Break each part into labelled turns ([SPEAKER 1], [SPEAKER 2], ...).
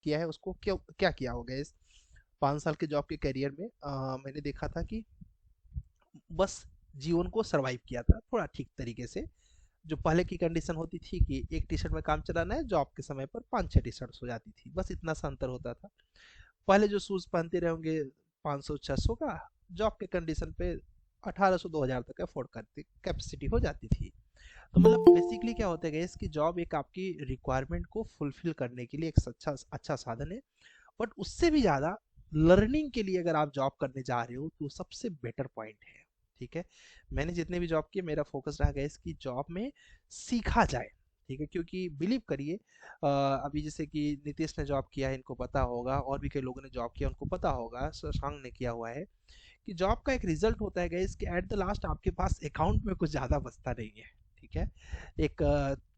[SPEAKER 1] किया है उसको क्या क्या किया होगा इस 5 साल के जॉब के करियर में। मैंने देखा था कि बस जीवन को सरवाइव किया था थोड़ा ठीक तरीके से। जो पहले की कंडीशन होती थी कि एक टी शर्ट में काम चलाना है, जॉब के समय पर 5-6 टी शर्ट्स हो जाती थी, बस इतना सा अंतर होता था। पहले जो शूज पहनते रहेंगे 500-600 का, जॉब के कंडीशन पे 1800-2000 तक अफोर्ड करती कैपेसिटी हो जाती थी। तो मतलब बेसिकली क्या होता है गाइस कि जॉब एक आपकी रिक्वायरमेंट को फुलफिल करने के लिए एक अच्छा अच्छा साधन है। बट उससे भी ज़्यादा लर्निंग के लिए अगर आप जॉब करने जा रहे हो तो सबसे बेटर पॉइंट है। ठीक है, मैंने जितने भी जॉब किए मेरा फोकस रहा गया इसकी जॉब में सीखा जाए। ठीक है, क्योंकि बिलीव करिए अभी जैसे कि नीतीश ने जॉब किया है, इनको पता होगा, और भी कई लोगों ने जॉब किया उनको पता होगा, शशांक ने किया हुआ है, कि जॉब का एक रिजल्ट होता है गाइस कि एट द लास्ट आपके पास अकाउंट में कुछ ज़्यादा बचता नहीं है। ठीक है, एक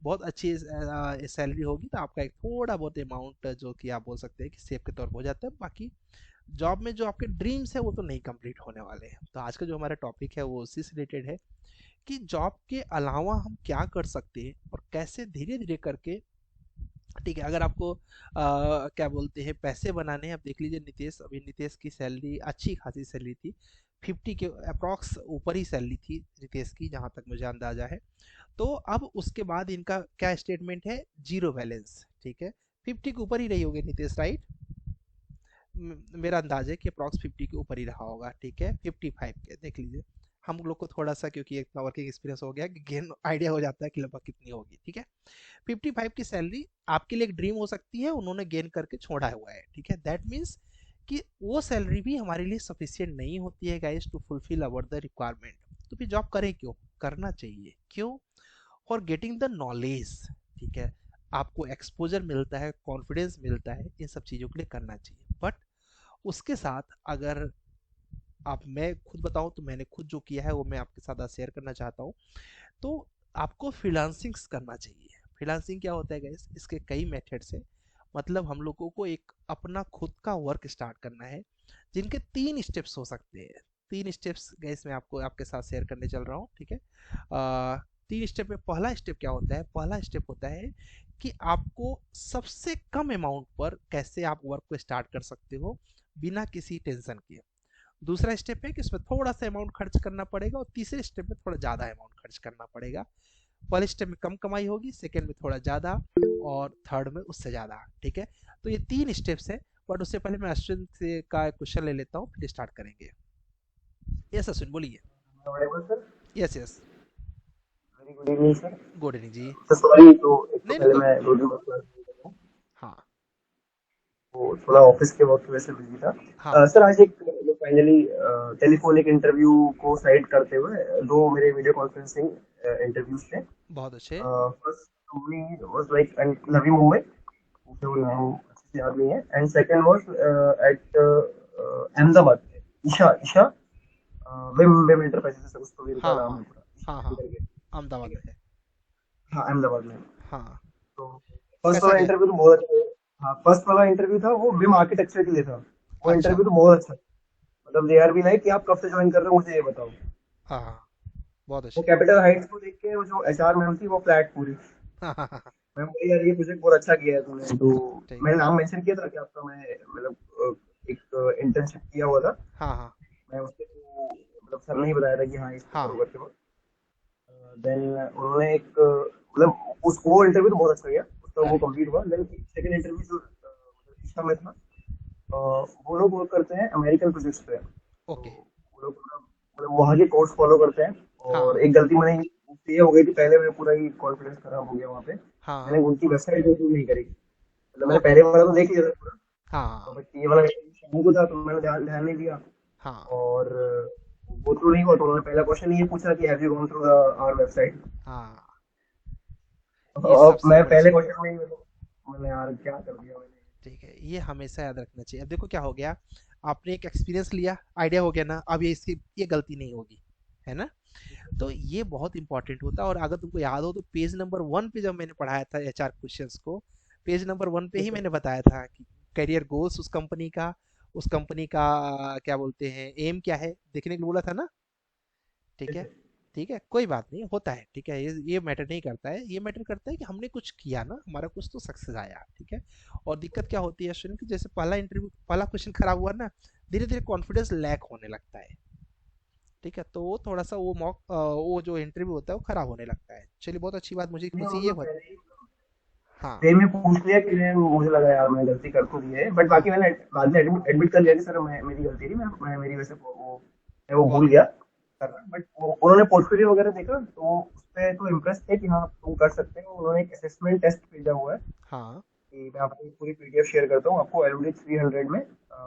[SPEAKER 1] बहुत अच्छी सैलरी होगी तो आपका एक थोड़ा बहुत अमाउंट जो कि आप बोल सकते हैं कि सेव के तौर पर हो जाता है, बाकी जॉब में जो आपके ड्रीम्स है वो तो नहीं कंप्लीट होने वाले हैं। तो आज का जो हमारा टॉपिक है वो उसी से रिलेटेड है कि जॉब के अलावा हम क्या कर सकते हैं और कैसे धीरे धीरे करके। ठीक है, अगर आपको क्या बोलते हैं पैसे बनाने हैं, आप देख लीजिए नीतीश, अभी नीतीश की सैलरी अच्छी खासी सैलरी थी, 50 के अप्रॉक्स ऊपर ही सैलरी थी नीतीश की, जहाँ तक मुझे अंदाजा है। तो अब उसके बाद इनका क्या स्टेटमेंट है, जीरो बैलेंस। ठीक है, 50 के ऊपर ही रही होगी नीतीश, राइट? मेरा अंदाज है कि अप्रॉक्स 50 के ऊपर ही रहा होगा। ठीक है, 55 के देख लीजिए। हम लोग को थोड़ा सा क्योंकि इतना वर्किंग एक्सपीरियंस हो गया कि गेन आइडिया हो जाता है कि लगभग कितनी होगी। ठीक है, 55 की सैलरी आपके लिए एक ड्रीम हो सकती है, उन्होंने गेन करके छोड़ा हुआ है। ठीक है, दैट मीन्स कि वो सैलरी भी हमारे लिए सफिशियंट नहीं होती है guys to fulfil our the requirement. तो फिर जॉब करें क्यों? करना चाहिए क्यों? For getting the knowledge. ठीक है, आपको एक्सपोजर मिलता है, कॉन्फिडेंस मिलता है, इन सब चीज़ों के लिए करना चाहिए। बट उसके साथ अगर आप, मैं खुद बताऊं तो मैंने खुद जो किया है वो मैं आपके साथ आज शेयर करना चाहता हूँ। तो आपको फ्रीलांसिंग्स करना चाहिए। फ्रीलांसिंग क्या होता है गाइस, इसके कई मेथड्स हैं। मतलब हम लोगों को एक अपना खुद का वर्क स्टार्ट करना है, जिनके 3 स्टेप्स हो सकते हैं। 3 स्टेप्स गाइस मैं आपको आपके साथ शेयर करने चल रहा हूँ। ठीक है, 3 स्टेप में पहला स्टेप क्या होता है, पहला स्टेप होता है कि आपको सबसे कम अमाउंट पर कैसे आप वर्क को स्टार्ट कर सकते हो बिना किसी टेंशन के। दूसरा स्टेप है कि इसमें थोड़ा सा अमाउंट खर्च करना पड़ेगा, और तीसरे स्टेप में थोड़ा ज़्यादा अमाउंट खर्च करना पड़ेगा। पहले स्टेप में कम कमाई होगी, सेकेंड में थोड़ा ज़्यादा, और थर्ड में उससे ज़्यादा। ठीक है, तो ये 3 स्टेप्स है। बट उससे पहले मैं अश्विन से का क्वेश्चन ले लेता हूँ, फिर स्टार्ट करेंगे। यस अश्विन, बोलिए।
[SPEAKER 2] Available sir.
[SPEAKER 1] Yes yes.
[SPEAKER 2] Very good evening sir.
[SPEAKER 1] Good evening ji.
[SPEAKER 2] Sir sorry, तो एक तो
[SPEAKER 1] नहीं नहीं,
[SPEAKER 2] पहले
[SPEAKER 1] कोई।
[SPEAKER 2] मैं 2 दिन बाद क्लास नहीं कर रहा हूँ।
[SPEAKER 1] हाँ
[SPEAKER 2] वो थोड़ा ऑफिस के वर्क की वजह से बिजी था।
[SPEAKER 1] हाँ हाँ।
[SPEAKER 2] सर आज एक फाइनली टेलीफोनिक इंटरव्यू को साइड करते हुए 2 मेरे वीडियो कॉन्फ्रेंसिंग इंटरव्यूज थे।
[SPEAKER 1] बहुत अच्छे।
[SPEAKER 2] First company was like Navi Mumbai, जो नाम अच्छे से याद नहीं है, and second was at Ahmedabad. Isha Isha Vim Vim enterprises sir, उसको भी इनका
[SPEAKER 1] हाँ
[SPEAKER 2] नाम
[SPEAKER 1] हाँ
[SPEAKER 2] है पूरा, ईशा
[SPEAKER 1] हाँ
[SPEAKER 2] विम
[SPEAKER 1] हाँ।
[SPEAKER 2] करके।
[SPEAKER 1] अहमदाबाद
[SPEAKER 2] ठीक है,
[SPEAKER 1] में है।
[SPEAKER 2] हाँ अहमदाबाद में।
[SPEAKER 1] हाँ।
[SPEAKER 2] तो फर्स्ट
[SPEAKER 1] कैसा
[SPEAKER 2] वाला
[SPEAKER 1] गया?
[SPEAKER 2] इंटरव्यू तो बहुत अच्छा था। हाँ, फर्स्ट वाला इंटरव्यू था वो विम आर्किटेक्चर के लिए था। वो
[SPEAKER 1] अच्छा।
[SPEAKER 2] इंटरव्यू तो बहुत अच्छा था। मतलब दे आर बी लाइक कि आप कब से ज्वाइन कर रहे हो, मुझे ये बताओ।
[SPEAKER 1] हाँ हाँ, बहुत
[SPEAKER 2] वो
[SPEAKER 1] अच्छे।
[SPEAKER 2] कैपिटल हाइट्स को देख के वो जो एचआर मैम थी वो फ्लैट पूरी।
[SPEAKER 1] हाँ हाँ हाँ।
[SPEAKER 2] मैं बोली यार ये प्रोजेक्ट बहुत अच्छा किया है तूने। तो
[SPEAKER 1] ठीक
[SPEAKER 2] मैंने
[SPEAKER 1] है।
[SPEAKER 2] नाम मेंशन किया था कि आपका मैं मतलब एक इंटर्नशिप किया हुआ था।
[SPEAKER 1] हाँ हाँ
[SPEAKER 2] मैं उसके थ्रू मतलब सर ने ही बताया था कि हाँ इसको
[SPEAKER 1] हाँ।
[SPEAKER 2] करो करके वो। देन उन्होंने एक मतलब उस वो इंटरव्यू तो बहुत अच्छा गया, उसका वो
[SPEAKER 1] करेक्ट।
[SPEAKER 2] कंप्लीट हुआ। देन सेकंड इंटरव्यू जो मतलब ईशा में था, वो लोग वर्क करते हैं अमेरिकन प्रोजेक्ट्स पे। तो
[SPEAKER 1] ओके।
[SPEAKER 2] वो लोग मतलब वहाँ के कोर्स फॉलो करते हैं।
[SPEAKER 1] हाँ
[SPEAKER 2] और
[SPEAKER 1] हाँ
[SPEAKER 2] एक गलती मैंने ये हो गई थी पहले, मेरा पूरा ही कॉन्फिडेंस खराब हो गया वहाँ पे।
[SPEAKER 1] हाँ हाँ।
[SPEAKER 2] मैंने उनकी वेबसाइट जो नहीं करी, मतलब मैंने
[SPEAKER 1] ओके।
[SPEAKER 2] पहले वाला तो देख लिया था पूरा।
[SPEAKER 1] हाँ
[SPEAKER 2] बट ये वाला शाम को था तो मैंने ध्यान ध्यान नहीं दिया।
[SPEAKER 1] हाँ
[SPEAKER 2] और वो थ्रू नहीं हुआ तो उन्होंने पहला क्वेश्चन ये पूछा कि have you gone through our website.
[SPEAKER 1] हाँ। ये
[SPEAKER 2] अब
[SPEAKER 1] सबसे
[SPEAKER 2] मैं
[SPEAKER 1] बड़ी
[SPEAKER 2] पहले
[SPEAKER 1] चीज।
[SPEAKER 2] क्वेश्चन में ही मैंने यार क्या कर दिया मैंने।
[SPEAKER 1] ठीक है, ये हमेशा याद रखना चाहिए। अब देखो क्या हो गया, आपने एक एक्सपीरियंस लिया, आइडिया हो गया ना, अब ये इसकी ये गलती नहीं होगी, है ना? तो ये बहुत इंपॉर्टेंट होता है। और अगर तुमको याद हो तो पेज नंबर 1 पे जब मैंने पढ़ाया था एचआर क्वेश्चंस को, पेज नंबर 1 पे ही मैंने बताया था कि करियर गोल्स उस कंपनी का, उस कंपनी का क्या बोलते हैं एम क्या है देखने के लिए बोला था ना। ठीक है, ठीक है, कोई बात नहीं, होता है, ठीक है, ये मैटर नहीं करता है, ये मैटर करता है कि हमने कुछ किया ना, हमारा कुछ तो सक्सेस आया, ठीक है। और दिक्कत क्या होती है अश्विन, की जैसे पहला इंटरव्यू पहला क्वेश्चन खराब हुआ ना, धीरे धीरे कॉन्फिडेंस लैक होने लगता है, ठीक है, तो वो थोड़ा सा वो वो जो इंटरव्यू होता है वो खराब होने लगता है। चलिए, बहुत अच्छी बात, मुझे
[SPEAKER 2] नहीं
[SPEAKER 1] खुशी ये
[SPEAKER 2] मतलब
[SPEAKER 1] हुई।
[SPEAKER 2] पहले ही
[SPEAKER 1] हाँ।
[SPEAKER 2] फिर मैं पूछ लिया कि मुझे लगा यार मैं गलती कर तो दी है, बट बाकी मैंने बाद में एडमिट एडमिट कर लिया कि सर मैं मेरी गलती थी, मैं मेरी वजह से मैं वो भूल
[SPEAKER 1] बहुत।
[SPEAKER 2] गया करना। बट उन्होंने पोर्टफोलियो वगैरह देखा तो उस पे तो इम्प्रेस थे कि हाँ तुम कर सकते हो। उन्होंने एक असेसमेंट टेस्ट भेजा हुआ है
[SPEAKER 1] हाँ।
[SPEAKER 2] कि मैं आपको पूरी पीडीएफ शेयर करता हूँ आपको एलडी 300 में।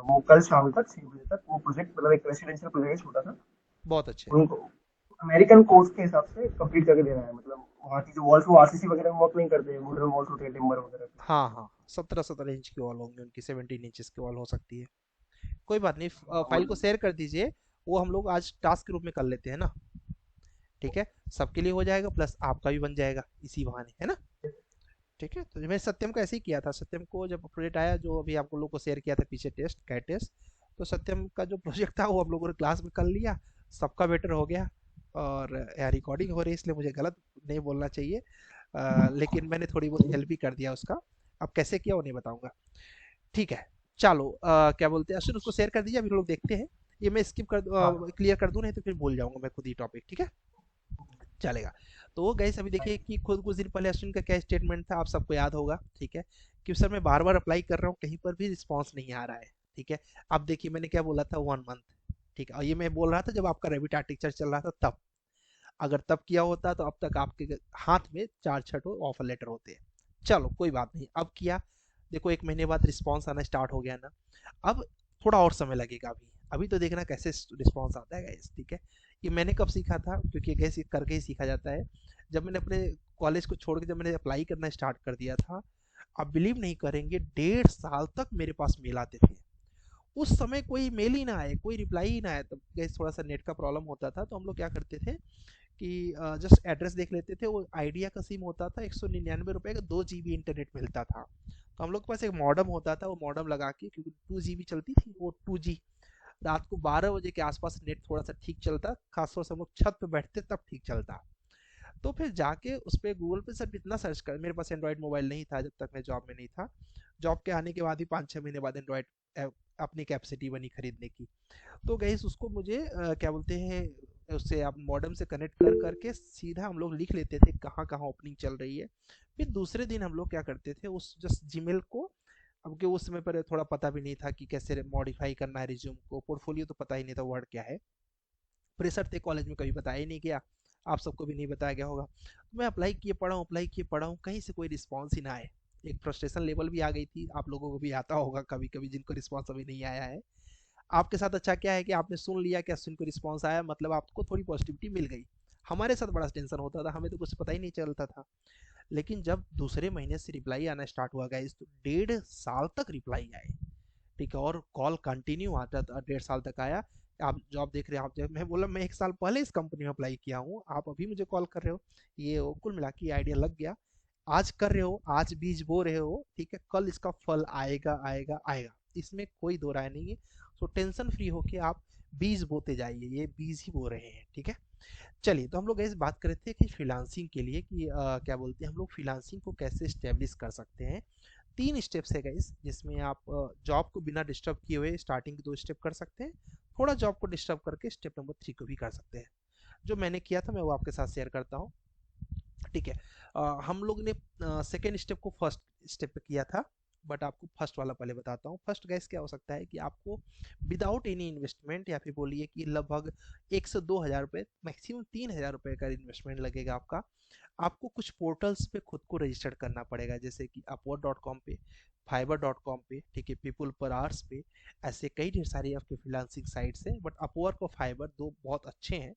[SPEAKER 2] वो कल शाम तक 6 बजे तक वो प्रोजेक्ट मतलब एक रेसिडेंशियल प्रोजेक्ट है छोटा सा,
[SPEAKER 1] बहुत अच्छे।
[SPEAKER 2] उनको अमेरिकन कोर्स के हिसाब से कंप्लीट करके देना है। मतलब वहाँ की जो वॉल्स वो आरसीसी वगैरह में वर्क नहीं करते, वुडन वॉल्स होते हैं टिम्बर वगैरह की।
[SPEAKER 1] हाँ हाँ, 17-17 इंच की वॉल होंगी उनकी, 17 इंचेस की वॉल हो सकती है। कोई बात नहीं,
[SPEAKER 2] हाँ,
[SPEAKER 1] फाइल को शेयर कर दीजिए, वो हम लोग आज टास्क के रूप में कर लेते हैं ना, ठीक है, सबके लिए हो जाएगा, प्लस आपका भी बन जाएगा इसी बहाने, है ना। ठीक है, तो मैं सत्यम का ऐसे ही किया था, सत्यम को जब प्रोजेक्ट आया, जो अभी आप लोगों को शेयर किया था पीछे टेस्ट, कैट टेस्ट, तो सत्यम का जो प्रोजेक्ट था वो हम लोगों ने क्लास में कर लिया, सबका बेटर हो गया। और यार रिकॉर्डिंग हो रही है इसलिए मुझे गलत नहीं बोलना चाहिए, लेकिन मैंने थोड़ी बहुत हेल्प भी कर दिया उसका। अब कैसे किया वो नहीं बताऊंगा, ठीक है। चलो, क्या बोलते हैं अश्विन, उसको शेयर कर दीजिए, अभी लोग देखते हैं। ये मैं स्किप कर
[SPEAKER 2] हाँ,
[SPEAKER 1] क्लियर कर दूं, नहीं तो फिर भूल जाऊंगा मैं खुद ही टॉपिक, ठीक है, चलेगा। तो वो गैस अभी देखिए कि खुद कुछ दिन पहले अश्विन का क्या स्टेटमेंट था, आप सबको याद होगा, ठीक है, कि सर मैं बार बार अप्लाई कर रहा हूँ, कहीं पर भी रिस्पॉन्स नहीं आ रहा है, ठीक है। अब देखिए मैंने क्या बोला था, 1 मंथ, ठीक है, और ये मैं बोल रहा था जब आपका रेबिट आर्टिकचर चल रहा था तब। अगर तब किया होता तो अब तक आपके हाथ में 4 6 ऑफर लेटर होते। चलो कोई बात नहीं, अब किया, देखो 1 महीने बाद रिस्पॉन्स आना स्टार्ट हो गया ना। अब थोड़ा और समय लगेगा, अभी अभी तो देखना कैसे रिस्पॉन्स आता है गैस, ठीक है। ये मैंने कब सीखा था, क्योंकि गैस ये करके ही सीखा जाता है। जब मैंने अपने कॉलेज को छोड़ के जब मैंने अप्लाई करना स्टार्ट कर दिया था, आप बिलीव नहीं करेंगे, 1.5 साल तक मेरे पास मेल आते थे। उस समय कोई मेल ही ना आए, कोई रिप्लाई ही ना आए, तब गैस थोड़ा सा नेट का प्रॉब्लम होता था, तो हम लोग क्या करते थे कि जस्ट एड्रेस देख लेते थे। वो आइडिया का सिम होता था, 199 रुपये का 2 GB इंटरनेट मिलता था। तो हम लोग के पास एक मॉडम होता था, वो मॉडम लगा के, क्योंकि 2 GB चलती थी वो 2G, रात को 12 बजे के आसपास नेट थोड़ा सा ठीक चलता, खासतौर से हम लोग छत पे बैठते तब ठीक चलता। तो फिर जाके उस पर गूगल पे सब इतना सर्च कर, मेरे पास एंड्रॉयड मोबाइल नहीं था जब तक मैं जॉब में नहीं था। जॉब के आने के बाद ही 5 6 महीने बाद एंड्रॉयड अपनी कैपेसिटी बनी खरीदने की। तो गैस उसको मुझे क्या बोलते हैं, उससे आप मॉडेम से कनेक्ट कर करके सीधा हम लोग लिख लेते थे कहाँ कहाँ ओपनिंग चल रही है। फिर दूसरे दिन हम लोग क्या करते थे, उस जस्ट जीमेल को, अब के उस समय पर थोड़ा पता भी नहीं था कि कैसे मॉडिफाई करना है रिज्यूम को, पोर्टफोलियो तो पता ही नहीं था वर्ड क्या है, प्रेशर थे कॉलेज में, कभी बताया ही नहीं गया, आप सबको भी नहीं बताया गया होगा। तो मैं अप्लाई किए पढ़ा हूँ, कहीं से कोई रिस्पॉन्स ही ना आए। एक फ्रस्ट्रेशन लेवल भी आ गई थी, आप लोगों को भी आता होगा कभी कभी, जिनको रिस्पॉन्स अभी नहीं आया है। आपके साथ अच्छा क्या है कि आपने सुन लिया कि अश्विन को रिस्पॉन्स आया, मतलब आपको थोड़ी पॉजिटिविटी मिल गई। हमारे साथ बड़ा टेंशन होता था, हमें तो कुछ पता ही नहीं चलता था। लेकिन जब दूसरे महीने से रिप्लाई आना स्टार्ट हुआ गाइस, तो 1.5 साल तक रिप्लाई आए, ठीक है, और कॉल कंटिन्यू आता था, 1.5 साल तक आया। आप जॉब देख रहे हैं, आप जब मैं बोला मैं 1 साल पहले इस कंपनी में अप्लाई किया हूँ, आप अभी मुझे कॉल कर रहे हो, ये कुल मिला के आइडिया लग गया। आज कर रहे हो, आज बीज बो रहे हो, ठीक है, कल इसका फल आएगा आएगा आएगा, इसमें कोई दो राय नहीं है। सो टेंशन फ्री होके आप बीज बोते जाइए, ये बीज ही बो रहे हैं, ठीक है। चलिए, तो हम लोग इस बात कर रहे थे कि फ्रीलांसिंग के लिए कि क्या बोलते हैं, हम लोग फ्रीलांसिंग को कैसे स्टेब्लिश कर सकते हैं। 3 स्टेप्स है गाइस, जिसमें आप जॉब को बिना डिस्टर्ब किए हुए स्टार्टिंग के 2 स्टेप कर सकते हैं, थोड़ा जॉब को डिस्टर्ब करके स्टेप नंबर 3 को भी कर सकते हैं। जो मैंने किया था मैं वो आपके साथ शेयर करता हूँ, ठीक है। हम लोग ने सेकेंड स्टेप को फर्स्ट स्टेप पे किया था, बट आपको फर्स्ट वाला पहले बताता हूँ। फर्स्ट गैस क्या हो सकता है कि आपको विदाउट एनी इन्वेस्टमेंट, या फिर बोलिए कि लगभग 1 से 2 हज़ार रुपये, मैक्सिमम 3 हज़ार रुपये का इन्वेस्टमेंट लगेगा आपका। आपको कुछ पोर्टल्स पे खुद को रजिस्टर करना पड़ेगा, जैसे कि upwork.com पे, fiverr.com पे, ठीक है, पीपल पर आवर्स पे, ऐसे कई ढेर सारी आपके फ्रीलांसिंग साइट्स हैं, बट अपवर्क और फाइवर दो बहुत अच्छे हैं।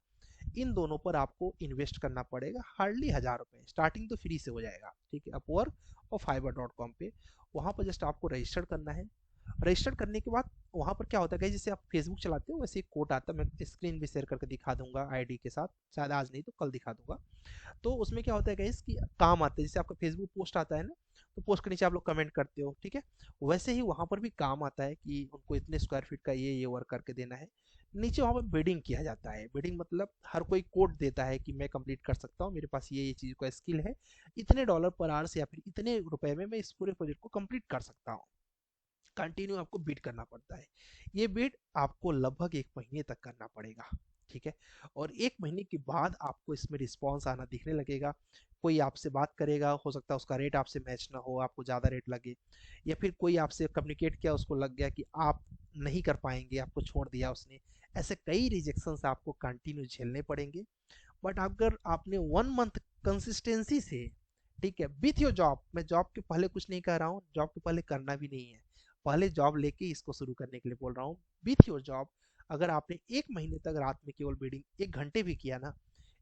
[SPEAKER 1] इन दोनों पर आपको इन्वेस्ट करना पड़ेगा, हार्डली 1,000 रुपये, स्टार्टिंग तो फ्री से हो जाएगा, ठीक है, अपवर्क और fiverr.com पे। वहाँ पर जस्ट आपको रजिस्टर करना है। रजिस्टर करने के बाद वहाँ पर क्या होता है, जैसे आप फेसबुक चलाते हो वैसे एक कोड आता है, मैं स्क्रीन भी शेयर करके दिखा दूंगा आईडी के साथ, शायद आज नहीं तो कल दिखा दूंगा। तो उसमें क्या होता है गाइस कि काम आते हैं, जैसे आपका फेसबुक पोस्ट आता है ना, तो पोस्ट के नीचे आप लोग कमेंट करते हो, ठीक है, वैसे ही वहां पर भी काम आता है कि उनको इतने स्क्वायर फीट का ये वर्क करके देना है। नीचे वहाँ पे बिडिंग किया जाता है। बिडिंग मतलब हर कोई कोड देता है कि मैं कंप्लीट कर सकता हूँ, मेरे पास ये चीज़ का स्किल है, इतने डॉलर पर आवर्स या फिर इतने रुपए में मैं इस पूरे प्रोजेक्ट को कंप्लीट कर सकता हूँ। कंटिन्यू आपको बीट करना पड़ता है। ये बीट आपको लगभग 1 महीने तक करना पड़ेगा, ठीक है। और 1 महीने के बाद आपको इसमें रिस्पॉन्स आना दिखने लगेगा। कोई आपसे बात करेगा, हो सकता है उसका रेट आपसे मैच ना हो, आपको ज़्यादा रेट लगे, या फिर कोई आपसे कम्युनिकेट किया, उसको लग गया कि आप नहीं कर पाएंगे, आपको छोड़ दिया उसने। ऐसे कई रिजेक्शन आपको कंटिन्यू झेलने पड़ेंगे। बट अगर आपने 1 मंथ कंसिस्टेंसी से, ठीक है, विथ योर जॉब, मैं जॉब के पहले कुछ नहीं कह रहा हूँ, जॉब के पहले करना भी नहीं है, पहले जॉब लेके इसको शुरू करने के लिए बोल रहा हूँ। विथ योर जॉब अगर आपने 1 महीने तक रात में केवल बीडिंग 1 घंटे भी किया ना,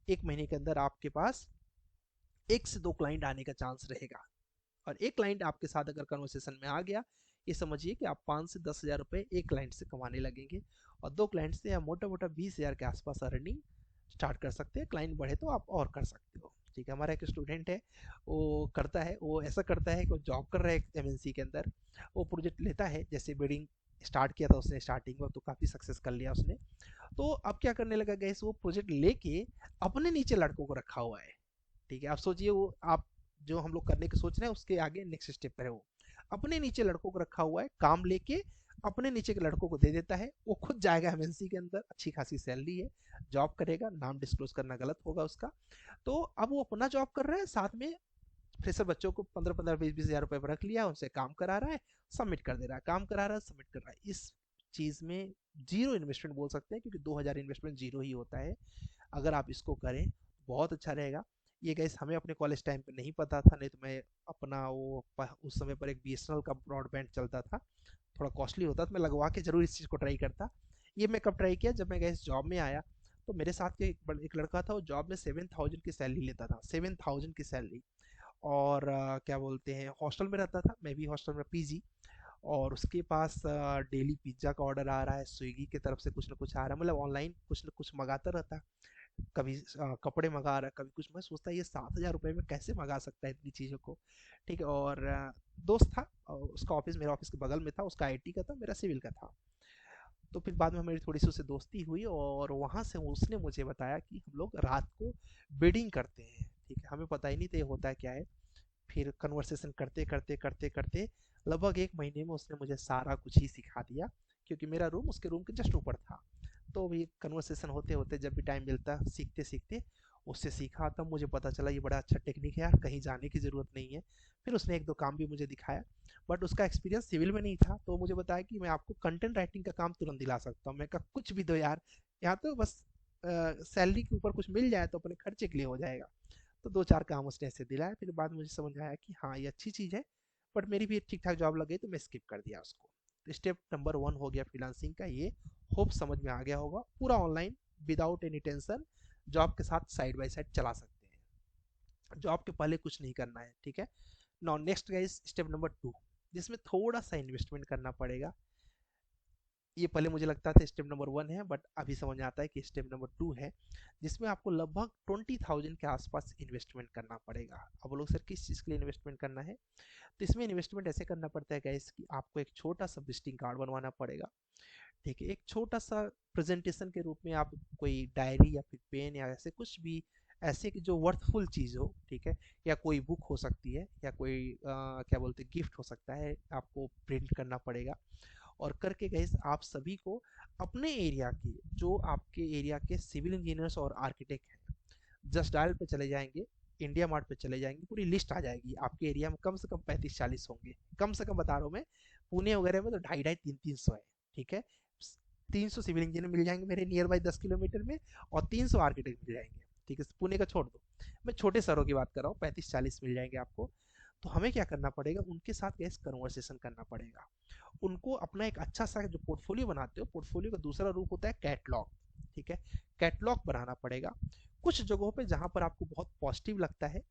[SPEAKER 1] 1 महीने के अंदर आपके पास 1 से 2 क्लाइंट आने का चांस रहेगा। और एक क्लाइंट आपके साथ अगर कन्वर्सेशन में आ गया, ये समझिए कि आप 5 से 10 हज़ार रुपये एक क्लाइंट से कमाने लगेंगे। और 2 क्लाइंट से आप मोटा मोटा 20 हज़ार के आसपास अर्निंग स्टार्ट कर सकते हैं। क्लाइंट बढ़े तो आप और कर सकते हो, ठीक है। हमारा एक स्टूडेंट है, वो करता है, वो ऐसा करता है कि वो जॉब कर रहा है एमएनसी के अंदर, वो प्रोजेक्ट लेता है, जैसे बिडिंग स्टार्ट किया था उसने स्टार्टिंग में, तो काफ़ी सक्सेस कर लिया उसने। तो अब क्या करने लगा गैस, वो प्रोजेक्ट लेके अपने नीचे लड़कों को रखा हुआ है, ठीक है। आप सोचिए, वो आप जो हम लोग करने की सोच रहे हैं उसके आगे नेक्स्ट स्टेप पर है। वो अपने नीचे लड़कों को रखा हुआ है, काम लेके अपने नीचे के लड़कों को दे देता है, वो खुद जाएगा एमएनसी के अंदर, अच्छी खासी सैलरी है, जॉब करेगा, नाम डिस्क्लोज करना गलत होगा उसका। तो अब वो अपना जॉब कर रहा है, साथ में फ्रेशर बच्चों को 15-15 20-20 हज़ार रुपए पर रख लिया, उनसे काम करा रहा है, सबमिट कर दे रहा है, काम करा रहा है, सबमिट कर रहा है। इस चीज़ में जीरो इन्वेस्टमेंट बोल सकते हैं, क्योंकि 2 हज़ार इन्वेस्टमेंट जीरो ही होता है। अगर आप इसको करें बहुत अच्छा रहेगा। ये गैस हमें अपने कॉलेज टाइम पे नहीं पता था, नहीं तो मैं अपना वो उस समय पर एक बीएसएनएल का ब्रॉडबैंड चलता था, थोड़ा कॉस्टली होता, तो मैं लगवा के जरूर इस चीज़ को ट्राई करता। ये मैं कब ट्राई किया, जब मैं गैस जॉब में आया, तो मेरे साथ के एक लड़का था, वो जॉब में 7,000 की सैलरी लेता था, 7,000 की सैलरी। और क्या बोलते हैं, हॉस्टल में रहता था, मैं भी हॉस्टल में, पीजी। और उसके पास डेली पिज्ज़ा का ऑर्डर आ रहा है, स्विगी की तरफ से कुछ ना कुछ आ रहा है, मतलब ऑनलाइन कुछ ना कुछ मंगाता रहता। कभी कपड़े मंगा रहा है, कभी कुछ। मैं सोचता ये 7,000 रुपये में कैसे मंगा सकता है इतनी चीज़ों को, ठीक है। और दोस्त था, उसका ऑफिस मेरा ऑफिस के बगल में था, उसका आईटी का था, मेरा सिविल का था। तो फिर बाद में मेरी थोड़ी सी उससे दोस्ती हुई, और वहाँ से उसने मुझे बताया कि हम लोग रात को बिडिंग करते हैं, ठीक है। हमें पता ही नहीं था ये होता है क्या है। फिर कन्वर्सेशन करते करते करते करते लगभग 1 महीने में उसने मुझे सारा कुछ ही सिखा दिया, क्योंकि मेरा रूम उसके रूम के जस्ट ऊपर था। तो भी कन्वर्सेशन होते होते जब भी टाइम मिलता, सीखते सीखते उससे सीखा, तब मुझे पता चला ये बड़ा अच्छा टेक्निक है यार, कहीं जाने की ज़रूरत नहीं है। फिर उसने एक दो काम भी मुझे दिखाया, बट उसका एक्सपीरियंस सिविल में नहीं था, तो मुझे बताया कि मैं आपको कंटेंट राइटिंग का काम तुरंत दिला सकता हूँ। मैं कहा कुछ भी दो यार, यहाँ तो बस सैलरी के ऊपर कुछ मिल जाए तो अपने खर्चे के लिए हो जाएगा। तो 2-4 काम उसने ऐसे दिलाया, फिर बाद में मुझे समझ आया कि हाँ ये अच्छी चीज़ है। बट मेरी भी ठीक ठाक जॉब लग गई, तो मैं स्किप कर दिया उसको। तो स्टेप नंबर 1 हो गया फ्रीलांसिंग का ये। होप समझ में आ गया होगा, पूरा online, without any tension, job के साथ साइड बाय साइड चला सकते हैं, जॉब के पहले कुछ नहीं करना है, ठीक है। Now next guys, step number 2, जिसमें थोड़ा सा इन्वेस्टमेंट करना पड़ेगा। ये पहले मुझे लगता था स्टेप नंबर 1 है, बट अभी समझ आता है कि स्टेप नंबर 2 है, जिसमें आपको लगभग 20,000 के आसपास इन्वेस्टमेंट करना पड़ेगा। अब लोग सर किस चीज़ के लिए इन्वेस्टमेंट करना है, तो इसमें इन्वेस्टमेंट ऐसे करना पड़ता है गाइस कि आपको एक छोटा सा विजिटिंग कार्ड बनवाना पड़ेगा, ठीक है। एक छोटा सा प्रेजेंटेशन के रूप में आप कोई डायरी या फिर पेन या ऐसे कुछ भी, ऐसे कि जो वर्थफुल चीज़ हो, ठीक है, या कोई बुक हो सकती है, या कोई क्या बोलते हैं गिफ्ट हो सकता है, आपको प्रिंट करना पड़ेगा। और करके गए आप सभी को अपने एरिया के, जो आपके एरिया के सिविल इंजीनियर्स और आर्किटेक्ट हैं, जस्ट डायल पे चले जाएंगे, इंडिया मार्ट पे चले जाएंगे, पूरी लिस्ट आ जाएगी। आपके एरिया में कम से कम 35-40 होंगे, कम से कम बता रहा हूँ मैं। पुणे वगैरह में तो 250-250-300 है, ठीक है। 300 सिविल इंजीनियर मिल जाएंगे मेरे नियर बाई 10 किलोमीटर में, और 300 आर्किटेक्ट मिल जाएंगे, ठीक है। पुणे का छोड़ दो, मैं छोटे शहरों की बात कर रहा हूँ, 35-40 मिल जाएंगे आपको। तो हमें क्या करना पड़ेगा, उनके साथ गैस कन्वर्सेशन करना पड़ेगा। उनको अपना एक अच्छा सा जो पोर्टफोलियो बनाते हो, पोर्टफोलियो का दूसरा रूप होता है कैटलॉग, ठीक है। कैटलॉग बनाना पड़ेगा। कुछ जगहों पे जहाँ पर आपको बहुत पॉजिटिव लगता है,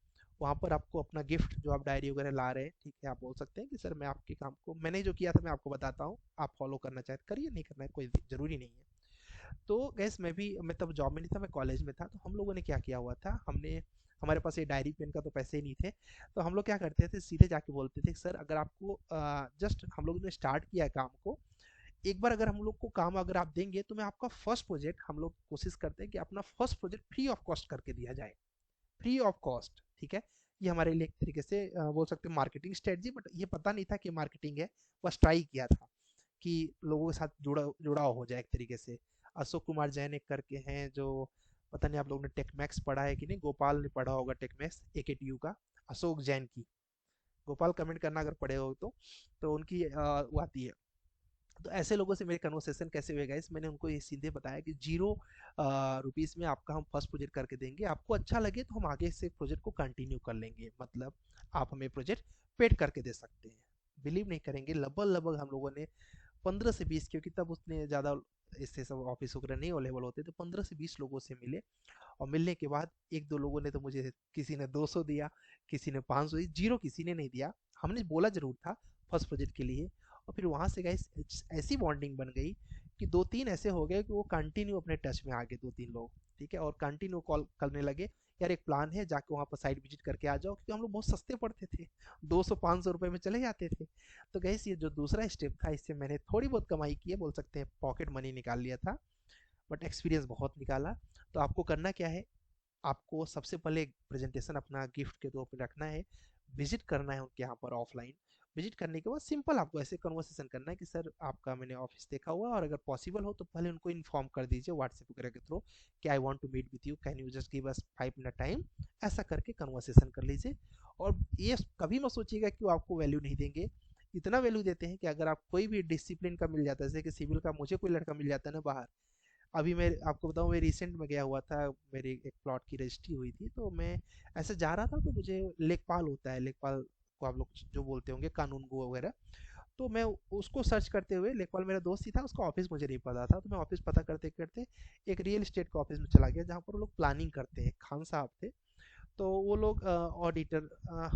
[SPEAKER 1] वहाँ पर आपको अपना गिफ्ट, जो आप डायरी वगैरह ला रहे हैं, ठीक है, आप बोल सकते हैं कि सर मैं आपके काम को, मैंने जो किया था मैं आपको बताता हूँ, आप फॉलो करना चाहते करिए, नहीं करना है कोई ज़रूरी नहीं है। तो गैस मैं तब जॉब में नहीं था, मैं कॉलेज में था। तो हम लोगों ने क्या किया हुआ था, हमने, हमारे पास ये डायरी पेन का तो पैसे ही नहीं थे, तो हम लोग क्या करते थे, सीधे जाके बोलते थे सर अगर आपको, जस्ट हम लोगों ने स्टार्ट किया काम को, एक बार अगर हम लोग को काम अगर आप देंगे तो मैं आपका फर्स्ट प्रोजेक्ट, हम लोग कोशिश करते हैं कि अपना first project free of cost करके दिया जाए, फ्री ऑफ कॉस्ट, ठीक है। ये हमारे लिए एक तरीके से बोल सकते हैं मार्केटिंग स्ट्रेटजी, बट ये पता नहीं था कि मार्केटिंग है, बस ट्राई किया था कि लोगों के साथ जुड़ाव हो जाए एक तरीके से। अशोक कुमार जैन एक करके हैं जो, पता नहीं आप लोगों ने टेकमैक्स पढ़ा है कि नहीं, गोपाल ने पढ़ा होगा टेकमैक्स AKTU का, अशोक जैन की, गोपाल कमेंट करना अगर पढ़े हो तो उनकी वो आती है। तो ऐसे लोगों से मेरे कन्वर्सेशन कैसे हुए गाइस, मैंने उनको ये सीधे बताया कि 0 रुपीज़ में आपका हम फर्स्ट प्रोजेक्ट करके देंगे, आपको अच्छा लगे तो हम आगे से प्रोजेक्ट को कंटिन्यू कर लेंगे, मतलब आप हमें प्रोजेक्ट पेड करके दे सकते हैं। बिलीव नहीं करेंगे, लगभग लगभग हम लोगों ने 15 से 20, क्योंकि तब उतने ज़्यादा इससे सब ऑफिस वगैरह नहीं अवेलेबल होते, तो 15 से 20 लोगों से मिले। और मिलने के बाद एक दो लोगों ने तो मुझे, किसी ने 200 दिया, किसी ने 500 दी, जीरो किसी ने नहीं दिया। हमने बोला जरूर था फर्स्ट प्रोजेक्ट के लिए। और फिर वहाँ से गाइस ऐसी बॉन्डिंग बन गई कि 2-3 ऐसे हो गए कि वो कंटिन्यू अपने टच में आ गए, 2-3 लोग, ठीक है। और कंटिन्यू कॉल करने लगे, यार एक प्लान है, जाके वहाँ पर साइट विजिट करके आ जाओ, क्योंकि हम लोग बहुत सस्ते पड़ते थे, 200-500 रुपये में चले जाते थे। तो गैस ये जो दूसरा स्टेप था, इससे मैंने थोड़ी बहुत कमाई की है, बोल सकते हैं पॉकेट मनी निकाल लिया था, बट एक्सपीरियंस बहुत निकाला। तो आपको करना क्या है, आपको सबसे पहले एक प्रेजेंटेशन अपना गिफ्ट के तौर पे रखना है, विजिट करना है उनके यहाँ पर ऑफलाइन। विजिट करने के बाद सिंपल आपको ऐसे कन्वर्सेशन करना है कि सर आपका मैंने ऑफिस देखा हुआ है, और अगर पॉसिबल हो तो पहले उनको इन्फॉर्म कर दीजिए व्हाट्सएप वगैरह के थ्रू कि I want to meet with you, can you just give us 5 minute time, ऐसा करके कन्वर्सेशन कर लीजिए। और ये कभी मत सोचिएगा कि वो आपको वैल्यू नहीं देंगे, इतना वैल्यू देते हैं कि अगर आप कोई भी डिसिप्लिन का मिल जाता है, जैसे कि सिविल का मुझे कोई लड़का मिल जाता है ना बाहर, अभी मैं आपको बताऊँ, मैं रिसेंट में गया हुआ था, मेरी एक प्लॉट की रजिस्ट्री हुई थी, तो मैं ऐसे जा रहा था, तो मुझे लेखपाल होता है, लेखपाल को आप लोग जो बोलते होंगे, कानून गो वगैरह, तो मैं उसको सर्च करते हुए, लेखपाल मेरा दोस्त ही था, उसका ऑफिस मुझे नहीं पता था, तो मैं ऑफिस पता करते करते एक रियल एस्टेट का ऑफिस में चला गया, जहाँ पर वो लोग प्लानिंग करते हैं, खान साहब थे। तो वो लोग ऑडिटर,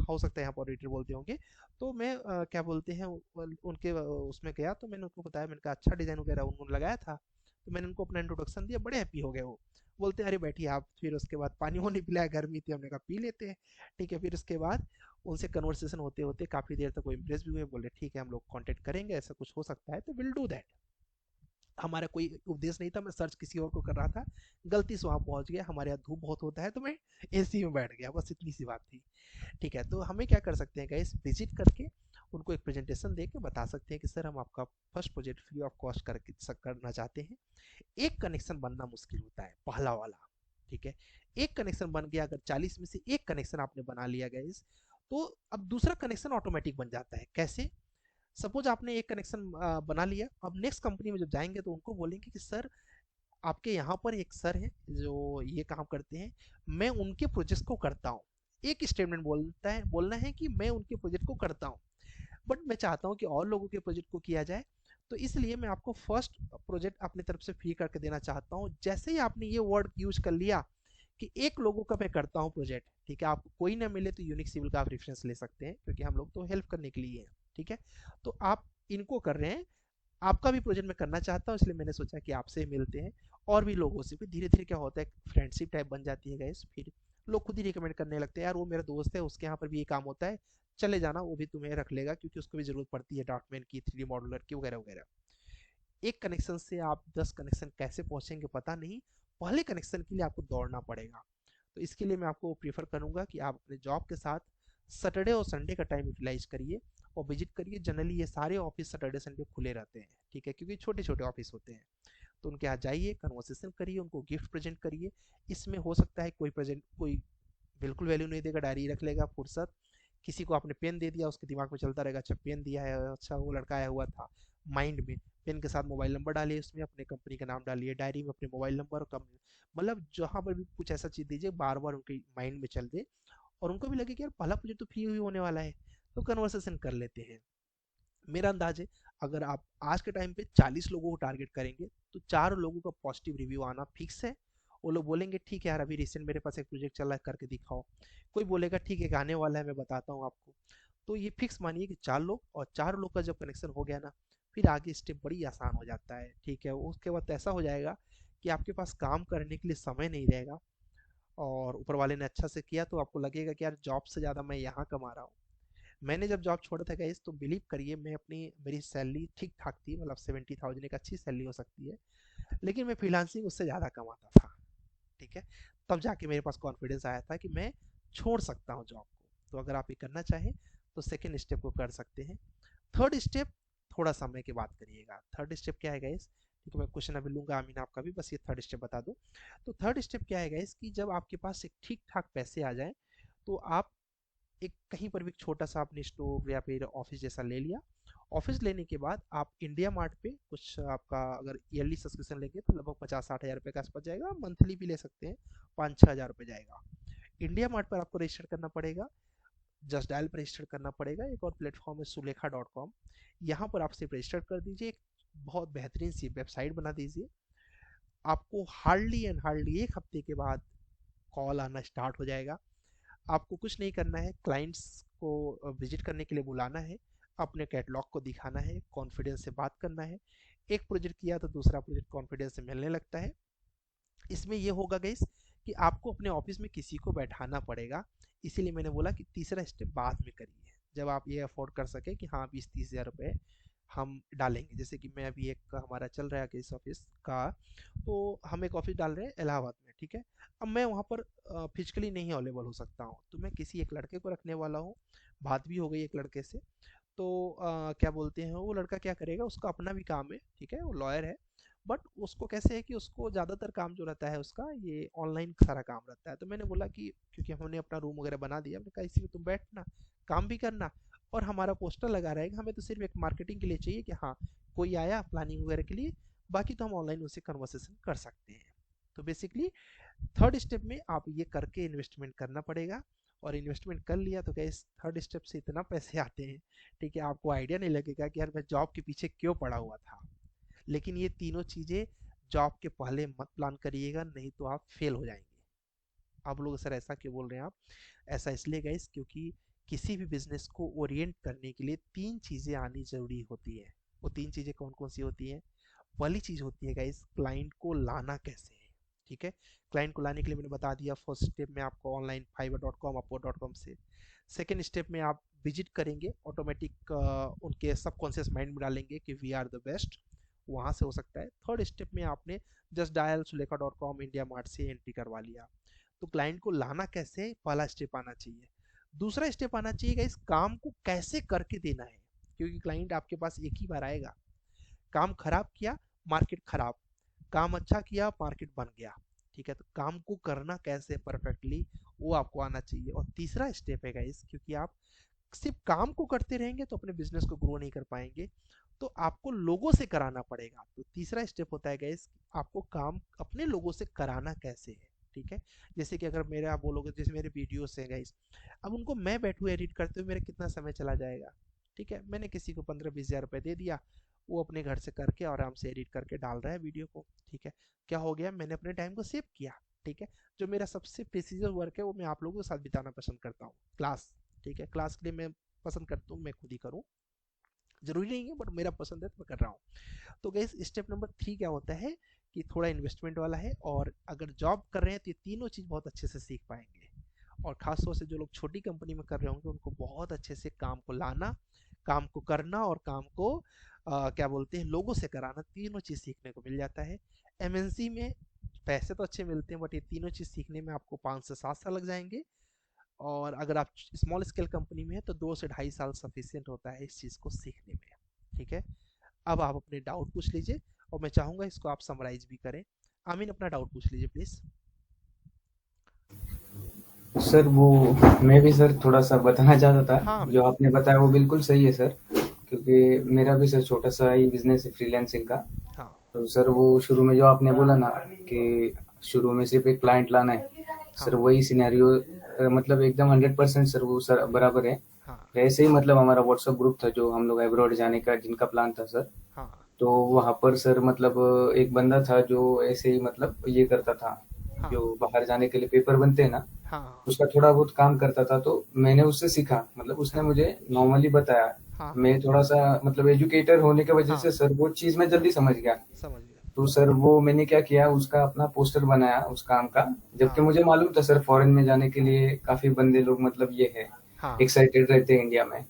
[SPEAKER 1] हो सकता है यहाँ पर ऑडिटर बोलते होंगे। तो मैं क्या बोलते हैं उनके उसमें गया, तो मैंने उनको बताया, मैंने कहा अच्छा डिज़ाइन वगैरह उन्होंने लगाया था, तो मैंने उनको अपना इंट्रोडक्शन दिया, बड़े हैप्पी हो गए वो। बोलते हैं अरे बैठिए आप, फिर उसके बाद पानी वानी पिलाया, गर्मी थी, हमने कहा पी लेते हैं, ठीक है। फिर उसके बाद उनसे कन्वर्सेशन होते होते काफ़ी देर तक वो इम्प्रेस भी हुए, बोले ठीक है हम लोग कांटेक्ट करेंगे, ऐसा कुछ हो सकता है तो विल डू दैट। हमारा कोई उद्देश्य नहीं था, मैं सर्च किसी और को कर रहा था, गलती से वहाँ पहुँच गया, हमारे यहाँ धूप बहुत होता है, तो मैं AC में बैठ गया, बस इतनी सी बात थी, ठीक है। तो हमें क्या कर सकते हैं गाइस, विजिट करके उनको एक प्रेजेंटेशन दे के बता सकते हैं कि सर हम आपका first project free of cost करके करना चाहते हैं। एक कनेक्शन बनना मुश्किल होता है, पहला वाला, ठीक है। एक कनेक्शन बन गया, अगर 40 में से एक कनेक्शन आपने बना लिया गाइस, तो अब दूसरा कनेक्शन ऑटोमेटिक बन जाता है। कैसे? सपोज आपने एक कनेक्शन बना लिया, अब नेक्स्ट कंपनी में जब जाएंगे तो उनको बोलेंगे कि सर आपके यहाँ पर एक सर है जो ये काम करते हैं, मैं उनके प्रोजेक्ट को करता हूँ। एक स्टेटमेंट बोलना है कि मैं उनके प्रोजेक्ट को करता हूँ, बट मैं चाहता हूँ कि और लोगों के प्रोजेक्ट को किया जाए, तो इसलिए मैं आपको फर्स्ट प्रोजेक्ट अपनी तरफ से फ्री करके देना चाहता हूँ। जैसे ही आपने ये वर्ड यूज कर लिया कि एक लोगों का मैं करता हूँ प्रोजेक्ट, ठीक है, आपको कोई ना मिले तो यूनिक सिविल का आप रेफरेंस ले सकते हैं, क्योंकि हम लोग तो हेल्प करने के लिए हैं, ठीक है। तो आप इनको कर रहे हैं, आपका भी प्रोजेक्ट मैं करना चाहता हूँ, इसलिए मैंने सोचा कि आपसे मिलते हैं, और भी लोगों से। फिर धीरे धीरे क्या होता है, फ्रेंडशिप टाइप बन जाती है गैस, फिर लोग खुद ही रिकमेंड करने लगते हैं, यार वो मेरा दोस्त है, उसके यहाँ पर भी ये काम होता है, चले जाना, वो भी तुम्हें रख लेगा, क्योंकि उसको भी जरूरत पड़ती है डॉक्यूमेंट की, 3D मॉडुलर की वगैरह वगैरह। एक कनेक्शन से आप 10 कनेक्शन कैसे पहुंचेंगे पता नहीं, पहले कनेक्शन के लिए आपको दौड़ना पड़ेगा। तो इसके लिए मैं आपको प्रीफर करूंगा कि आप अपने जॉब के साथ सैटरडे और संडे का टाइम यूटिलाइज करिए और विजिट करिए। जनरली ये सारे ऑफिस सैटरडे संडे खुले रहते हैं, ठीक है, क्योंकि छोटे छोटे ऑफिस होते हैं। तो उनके यहाँ जाइए, कन्वर्सेशन करिए, उनको गिफ्ट प्रेजेंट करिए। इसमें हो सकता है कोई बिल्कुल वैल्यू नहीं देगा, डायरी रख लेगा फुर्सत, किसी को आपने पेन दे दिया, उसके दिमाग में चलता रहेगा, अच्छा पेन दिया है, अच्छा वो लड़का आया हुआ था, माइंड में पेन के साथ मोबाइल नंबर डालिए, उसमें अपने कंपनी का नाम डालिए, डायरी में अपने मोबाइल नंबर, मतलब जहाँ पर भी कुछ ऐसा चीज़ दीजिए बार बार उनके माइंड में चल दे, और उनको भी लगे कि यार पहला प्रोजेक्ट तो फ्री ही होने वाला है, तो कन्वर्सेशन कर लेते हैं। मेरा अंदाज है, अगर आप आज के टाइम पे 40 लोगों को टारगेट करेंगे तो 4 लोगों का पॉजिटिव रिव्यू आना फिक्स है। वो लोग बोलेंगे ठीक है यार, अभी रिसेंट मेरे पास एक प्रोजेक्ट चल रहा है, करके दिखाओ। कोई बोलेगा ठीक है आने वाला है, मैं बताता हूँ आपको। तो ये फिक्स मानिए कि 4 लोग, और 4 लोग का जब कनेक्शन हो गया ना, फिर आगे स्टेप बड़ी आसान हो जाता है, ठीक है। उसके बाद ऐसा हो जाएगा कि आपके पास काम करने के लिए समय नहीं रहेगा, और ऊपर वाले ने अच्छा से किया तो आपको लगेगा कि यार जॉब से ज़्यादा मैं यहाँ कमा रहा हूँ। मैंने जब जॉब छोड़ा था गाइस, तो बिलीव करिए मैं अपनी मेरी सैलरी ठीक ठाक थी, मतलब 70,000 एक अच्छी सैलरी हो सकती है, लेकिन मैं फ्रीलांसिंग उससे ज़्यादा कमाता था। ठीक है, तब जाके मेरे पास कॉन्फिडेंस आया था कि मैं छोड़ सकता हूँ जॉब को। तो अगर आप ये करना चाहें तो सेकेंड स्टेप को कर सकते हैं। थर्ड स्टेप थोड़ा समय के बाद करिएगा। थर्ड स्टेप क्या है गाइस, ठीक है मैं क्वेश्चन अभी लूंगा आमीन आपका भी, बस ये थर्ड स्टेप बता दूं। तो थर्ड स्टेप क्या है गाइस, कि जब आपके पास एक ठीक ठाक पैसे आ जाए, तो आप एक कहीं पर भी छोटा सा अपने स्टोर या फिर ऑफिस जैसा ले लिया। ऑफिस लेने के बाद आप इंडिया मार्ट पे कुछ आपका अगर ईयरली सब्सक्रिप्शन लेंगे तो लगभग 50-60 हज़ार रुपये के आसपास जाएगा, मंथली भी ले सकते हैं, 5-6 हज़ार रुपये जाएगा। इंडिया मार्ट पर आपको रजिस्टर करना पड़ेगा, जस्ट डायल पर रजिस्टर करना पड़ेगा। एक और प्लेटफॉर्म है सुलेखा.com, यहाँ पर आप सिर्फ रजिस्टर कर दीजिए, एक बहुत बेहतरीन सी वेबसाइट बना दीजिए। आपको हार्डली एंड हार्डली एक हफ्ते के बाद कॉल आना स्टार्ट हो जाएगा। आपको कुछ नहीं करना है, क्लाइंट्स को विजिट करने के लिए बुलाना है, अपने कैटलॉग को दिखाना है, कॉन्फिडेंस से बात करना है। एक प्रोजेक्ट किया तो दूसरा प्रोजेक्ट कॉन्फिडेंस से मिलने लगता है। इसमें ये होगा गाइस कि आपको अपने ऑफिस में किसी को बैठाना पड़ेगा। इसीलिए मैंने बोला कि तीसरा स्टेप बाद में करिए, जब आप ये अफोर्ड कर सके कि हाँ 20-30 हज़ार रुपये हम डालेंगे। जैसे कि मैं अभी एक हमारा चल रहा है केस ऑफिस का, तो हम एक ऑफिस डाल रहे हैं इलाहाबाद में, ठीक है। अब मैं वहाँ पर फिजिकली नहीं अवेलेबल हो सकता हूँ, तो मैं किसी एक लड़के को रखने वाला हूँ। बात भी हो गई एक लड़के से। तो क्या बोलते हैं, वो लड़का क्या करेगा, उसका अपना भी काम है, ठीक है, वो लॉयर है। बट उसको कैसे है कि उसको ज़्यादातर काम जो रहता है उसका ये ऑनलाइन सारा काम रहता है। तो मैंने बोला कि क्योंकि हमने अपना रूम वगैरह बना दिया, मैंने कहा इसी में तुम बैठना, काम भी करना, और हमारा पोस्टर लगा रहेगा, हमें तो सिर्फ एक मार्केटिंग के लिए चाहिए कि हाँ कोई आया प्लानिंग वगैरह के लिए, बाकी तो हम ऑनलाइन उससे कन्वर्सेशन कर सकते हैं। तो बेसिकली थर्ड स्टेप में आप ये करके इन्वेस्टमेंट करना पड़ेगा। और इन्वेस्टमेंट कर लिया तो गैस थर्ड स्टेप से इतना पैसे आते हैं, ठीक है, आपको आइडिया नहीं लगेगा कि यार मैं जॉब के पीछे क्यों पड़ा हुआ था। लेकिन ये तीनों चीज़ें जॉब के पहले मत प्लान करिएगा, नहीं तो आप फेल हो जाएंगे। आप लोग सर ऐसा क्यों बोल रहे हैं आप, ऐसा इसलिए गाइस क्योंकि किसी भी बिजनेस को ओरिएंट करने के लिए तीन चीज़ें आनी जरूरी होती है। वो तीन चीज़ें कौन कौन सी होती हैं। पहली चीज़ होती है गाइस, क्लाइंट को लाना कैसे है। ठीक है, क्लाइंट को लाने के लिए मैंने बता दिया, फर्स्ट स्टेप में आपको ऑनलाइन fiverr.com upwork.com से। सेकेंड स्टेप में आप विजिट करेंगे, ऑटोमेटिक उनके सबकॉन्शियस माइंड में डालेंगे कि वी आर द बेस्ट, वहाँ से हो सकता है। थर्ड स्टेप में आपने जस्ट डायल सुलेखा.com इंडिया मार्ट से एंट्री करवा लिया। तो क्लाइंट को लाना कैसे, पहला स्टेप आना चाहिए। दूसरा स्टेप आना चाहिए कि इस काम को कैसे करके देना है, क्योंकि क्लाइंट आपके पास एक ही बार आएगा। काम खराब किया, मार्केट खराब, काम अच्छा किया, मार्केट बन गया। ठीक है, तो काम को करना कैसे परफेक्टली, वो आपको आना चाहिए। और तीसरा स्टेप है गाइस, क्योंकि आप सिर्फ काम को करते रहेंगे तो अपने बिजनेस को ग्रो नहीं कर पाएंगे, तो आपको लोगों से कराना पड़ेगा। तो तीसरा स्टेप होता है गाइस, आपको काम अपने लोगों से कराना कैसे है। ठीक है, जैसे कि अगर मेरे आप बोलोगे, जैसे मेरे वीडियोस हैं गाइस, अब उनको मैं बैठूँ एडिट करते हुए मेरा कितना समय चला जाएगा। ठीक है, मैंने किसी को 15-20 हज़ार रुपये दे दिया, वो अपने घर से करके आराम से एडिट करके डाल रहा है वीडियो को। ठीक है, क्या हो गया, मैंने अपने टाइम को सेव किया। ठीक है, जो मेरा सबसे प्रेसीजर वर्क है वो मैं आप लोगों के साथ बिताना पसंद करता हूँ, क्लास। ठीक है, क्लास के लिए मैं पसंद करता हूँ मैं खुद ही करूँ, जरूरी नहीं है बट मेरा पसंद है तो मैं कर रहा हूँ। तो गैस स्टेप नंबर 3 क्या होता है कि थोड़ा इन्वेस्टमेंट वाला है, और अगर जॉब कर रहे हैं तो ये तीनों चीज़ बहुत अच्छे से सीख पाएंगे। और खास तौर से जो लोग छोटी कंपनी में कर रहे होंगे उनको बहुत अच्छे से काम को लाना, काम को करना, और काम को क्या बोलते हैं लोगों से कराना, तीनों चीज़ सीखने को मिल जाता है। एमएनसी में पैसे तो अच्छे मिलते हैं, बट ये तीनों चीज़ सीखने में आपको 5 से 7 साल लग जाएंगे। और अगर आप स्मॉल स्केल कंपनी में है तो 2 से ढाई साल सफिशियंट होता है इस चीज़ को सीखने में। ठीक है, अब आप अपने डाउट पूछ लीजिए, और मैं चाहूंगा इसको आप समराइज भी करें। आमीन अपना डाउट पूछ लीजिए प्लीज।
[SPEAKER 3] सर वो मैं भी सर थोड़ा-सा बताना चाहता था,
[SPEAKER 1] हाँ
[SPEAKER 3] जो
[SPEAKER 1] बिल्कुल।
[SPEAKER 3] आपने बताया वो बिल्कुल सही है सर, क्योंकि मेरा भी सर छोटा-सा ही बिज़नेस है फ्रीलांसिंग का।
[SPEAKER 1] हाँ
[SPEAKER 3] तो सर वो शुरू में जो आपने बोला ना कि शुरू में सिर्फ़ एक क्लाइंट लाना है, सर
[SPEAKER 1] हाँ
[SPEAKER 3] वही सिनेरियो मतलब एकदम 100% सर वो सर बराबर है।
[SPEAKER 1] हाँ
[SPEAKER 3] ऐसे ही मतलब हमारा व्हाट्सएप ग्रुप था जो हम लोग अब्रॉड जाने का जिनका प्लान था सर,
[SPEAKER 1] हाँ
[SPEAKER 3] तो वहाँ पर सर मतलब एक बंदा था जो ऐसे ही मतलब ये करता था,
[SPEAKER 1] हाँ
[SPEAKER 3] जो बाहर जाने के लिए पेपर बनते हैं ना,
[SPEAKER 1] हाँ
[SPEAKER 3] उसका थोड़ा बहुत काम करता था। तो मैंने उससे सीखा, मतलब उसने
[SPEAKER 1] हाँ
[SPEAKER 3] मुझे नॉर्मली बताया।
[SPEAKER 1] हाँ हाँ
[SPEAKER 3] मैं थोड़ा-सा मतलब एजुकेटर होने की वजह
[SPEAKER 1] हाँ
[SPEAKER 3] से सर वो चीज़ मैं जल्दी समझ गया।
[SPEAKER 1] समझ गया।
[SPEAKER 3] तो सर वो मैंने क्या किया, उसका अपना पोस्टर बनाया उस काम का, जबकि
[SPEAKER 1] हाँ
[SPEAKER 3] मुझे मालूम था सर फॉरेन में जाने के लिए काफ़ी बंदे लोग मतलब ये है।
[SPEAKER 1] हाँ,
[SPEAKER 3] एक्साइटेड रहते हैं इंडिया में।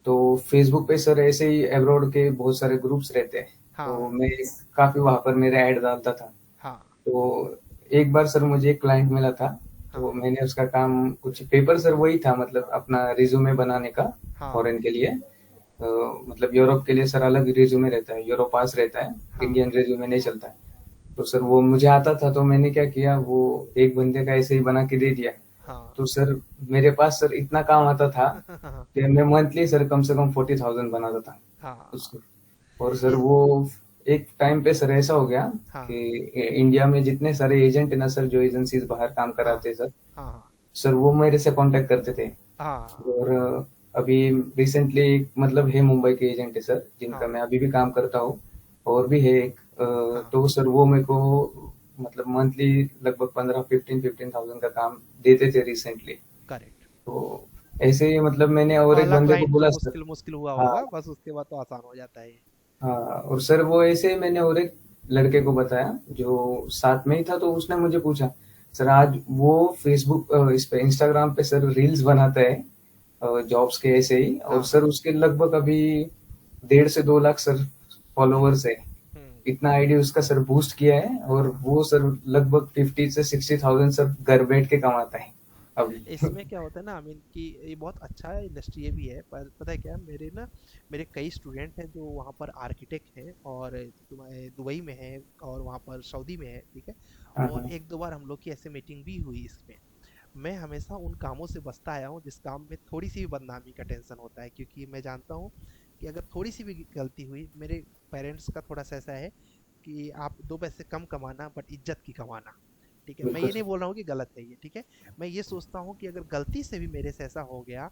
[SPEAKER 3] तो फेसबुक पे सर ऐसे ही अब्रॉड के बहुत सारे ग्रुप्स रहते हैं, तो
[SPEAKER 1] हाँ,
[SPEAKER 3] मैं काफ़ी वहाँ पर मेरे ऐड डालता था।
[SPEAKER 1] हाँ,
[SPEAKER 3] तो एक बार सर मुझे एक क्लाइंट मिला था, तो
[SPEAKER 1] हाँ,
[SPEAKER 3] मैंने उसका काम कुछ पेपर सर वही था, मतलब अपना रिज्यूमे बनाने का
[SPEAKER 1] हाँ,
[SPEAKER 3] फॉरेन के लिए। मतलब यूरोप के लिए सर अलग रिज्यूमे रहता है, यूरोपास रहता है,
[SPEAKER 1] हाँ,
[SPEAKER 3] इंडियन रिज्यूमे नहीं चलता है। तो सर वो मुझे आता था, तो मैंने क्या किया, वो एक बंदे का ऐसे ही बना के दे दिया।
[SPEAKER 1] हाँ,
[SPEAKER 3] तो सर मेरे पास सर इतना काम आता था
[SPEAKER 1] हाँ,
[SPEAKER 3] कि मैं मंथली सर कम से कम 40,000 बनाता था
[SPEAKER 1] हाँ,
[SPEAKER 3] उसको। और सर
[SPEAKER 1] इस
[SPEAKER 3] वो एक टाइम पे सर ऐसा हो गया
[SPEAKER 1] हाँ,
[SPEAKER 3] कि इंडिया में जितने सारे एजेंट है ना सर, जो एजेंसीज बाहर काम
[SPEAKER 1] हाँ,
[SPEAKER 3] कराते हैं सर,
[SPEAKER 1] हाँ,
[SPEAKER 3] सर वो मेरे से कांटेक्ट करते थे।
[SPEAKER 1] हाँ,
[SPEAKER 3] और अभी रिसेंटली मतलब है मुंबई के एजेंट है सर, जिनका
[SPEAKER 1] हाँ,
[SPEAKER 3] मैं अभी भी काम करता हूँ। और भी है एक,
[SPEAKER 1] हाँ,
[SPEAKER 3] तो सर वो मेरे को मतलब मंथली लगभग 15-15,000 का काम देते थे रिसेंटली।
[SPEAKER 1] करेक्ट।
[SPEAKER 3] तो ऐसे ही मतलब मैंने और एक
[SPEAKER 1] पहला
[SPEAKER 3] बंदे को
[SPEAKER 1] क्लाइंट तो
[SPEAKER 3] बोला सर।
[SPEAKER 1] मुश्किल मुश्किल हुआ
[SPEAKER 3] हाँ,
[SPEAKER 1] होगा, बस उसके बाद तो आसान हो जाता है ये।
[SPEAKER 3] हाँ। और सर वो ऐसे मैंने और एक लड़के को बताया जो साथ में ही था, तो उसने मुझे पूछा, सर आज वो फेसबुक इस पे इंस्टाग्राम पे सर रील्स बनाता है जॉब्स के ऐसे ही, और
[SPEAKER 1] हाँ,
[SPEAKER 3] सर उसके लगभग अभी 1.5 से 2 लाख सर फॉलोवर्स है।
[SPEAKER 1] हम्म।
[SPEAKER 3] इतना आईडी उसका सर बूस्ट किया है, और
[SPEAKER 1] हाँ,
[SPEAKER 3] वो सर लगभग 50 से 60,000 सर घर बैठ के कमाता है अभी।
[SPEAKER 1] इसमें क्या होता है ना, आई मीन कि ये बहुत अच्छा इंडस्ट्री ये भी है, पर पता है क्या, मेरे कई स्टूडेंट हैं जो वहाँ पर आर्किटेक्ट हैं, और तुम्हारे दुबई में है, और वहाँ पर सऊदी में है, ठीक है।
[SPEAKER 3] हाँ,
[SPEAKER 1] और
[SPEAKER 3] हाँ।
[SPEAKER 1] एक दो बार हम लोग की ऐसे मीटिंग भी हुई इसमें। मैं हमेशा उन कामों से बचता आया हूँ जिस काम में थोड़ी सी भी बदनामी का टेंशन होता है, क्योंकि मैं जानता हूँ कि अगर थोड़ी सी भी गलती हुई, मेरे पेरेंट्स का थोड़ा सा ऐसा है कि आप दो पैसे कम कमाना बट इज्जत की कमाना। ठीक है, मैं
[SPEAKER 3] बिल्कुल
[SPEAKER 1] ये नहीं
[SPEAKER 3] सर।
[SPEAKER 1] बोल रहा हूँ कि गलत है ये, ठीक है। मैं ये सोचता हूँ कि अगर गलती से भी मेरे से ऐसा हो गया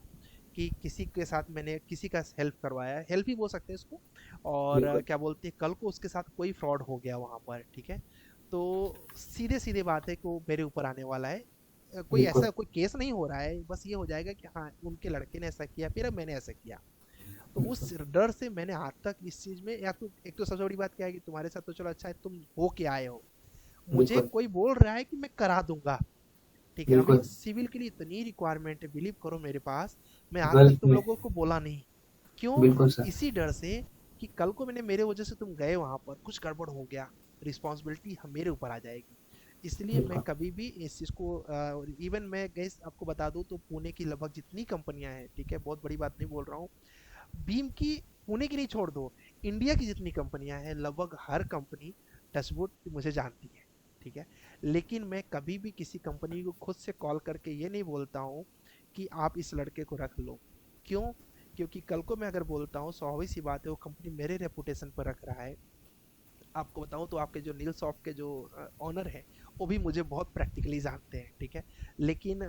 [SPEAKER 1] कि किसी के साथ मैंने किसी का हेल्प करवाया, हेल्प ही बोल सकते हैं इसको, और
[SPEAKER 3] बिल्कुल।
[SPEAKER 1] क्या बोलते हैं, कल को उसके साथ कोई फ्रॉड हो गया वहां पर, ठीक है, तो सीधे सीधे बात है कि वो मेरे ऊपर आने वाला है। कोई
[SPEAKER 3] बिल्कुल।
[SPEAKER 1] ऐसा कोई केस नहीं हो रहा है, बस ये हो जाएगा कि हाँ उनके लड़के ने ऐसा किया, फिर मैंने ऐसा किया। तो उस डर से मैंने आज तक इस चीज में, या तो एक तो सबसे बड़ी बात क्या है कि तुम्हारे साथ तो चलो अच्छा है, तुम हो के आए हो, मुझे
[SPEAKER 3] बिल्कुल।
[SPEAKER 1] कोई बोल रहा है कि मैं करा दूंगा, ठीक है। अभी
[SPEAKER 3] बिल्कुल।
[SPEAKER 1] सिविल के लिए इतनी रिक्वायरमेंट है, बिलीव करो मेरे पास, मैं आज तक
[SPEAKER 3] गल्फ
[SPEAKER 1] तुम
[SPEAKER 3] में।
[SPEAKER 1] लोगों को बोला नहीं। क्यों?
[SPEAKER 3] बिल्कुल सर।
[SPEAKER 1] इसी डर से कि कल को मैंने, मेरे वजह से तुम गए वहां पर, कुछ गड़बड़ हो गया, रिस्पॉन्सिबिलिटी मेरे ऊपर आ जाएगी। इसलिए मैं
[SPEAKER 3] बिल्कुल।
[SPEAKER 1] कभी भी इस चीज को, इवन मैं गैस आपको बता दूं तो पुणे की लगभग जितनी कंपनियां हैं, ठीक है, बहुत बड़ी बात नहीं बोल रहा हूँ, बीम की, पुणे की नहीं, छोड़ दो, इंडिया की जितनी कंपनियां हैं लगभग हर कंपनी टचवुड मुझे जानती है, ठीक है। लेकिन मैं कभी भी किसी कंपनी को खुद से कॉल करके ये नहीं बोलता हूँ कि आप इस लड़के को रख लो। क्यों? क्योंकि कल को मैं अगर बोलता हूँ, स्वाभाविक सी बात है, वो कंपनी मेरे रेपुटेशन पर रख रहा है। आपको बताऊं तो आपके जो नील सॉफ्ट के जो ऑनर है, वो भी मुझे बहुत प्रैक्टिकली जानते हैं, ठीक है। लेकिन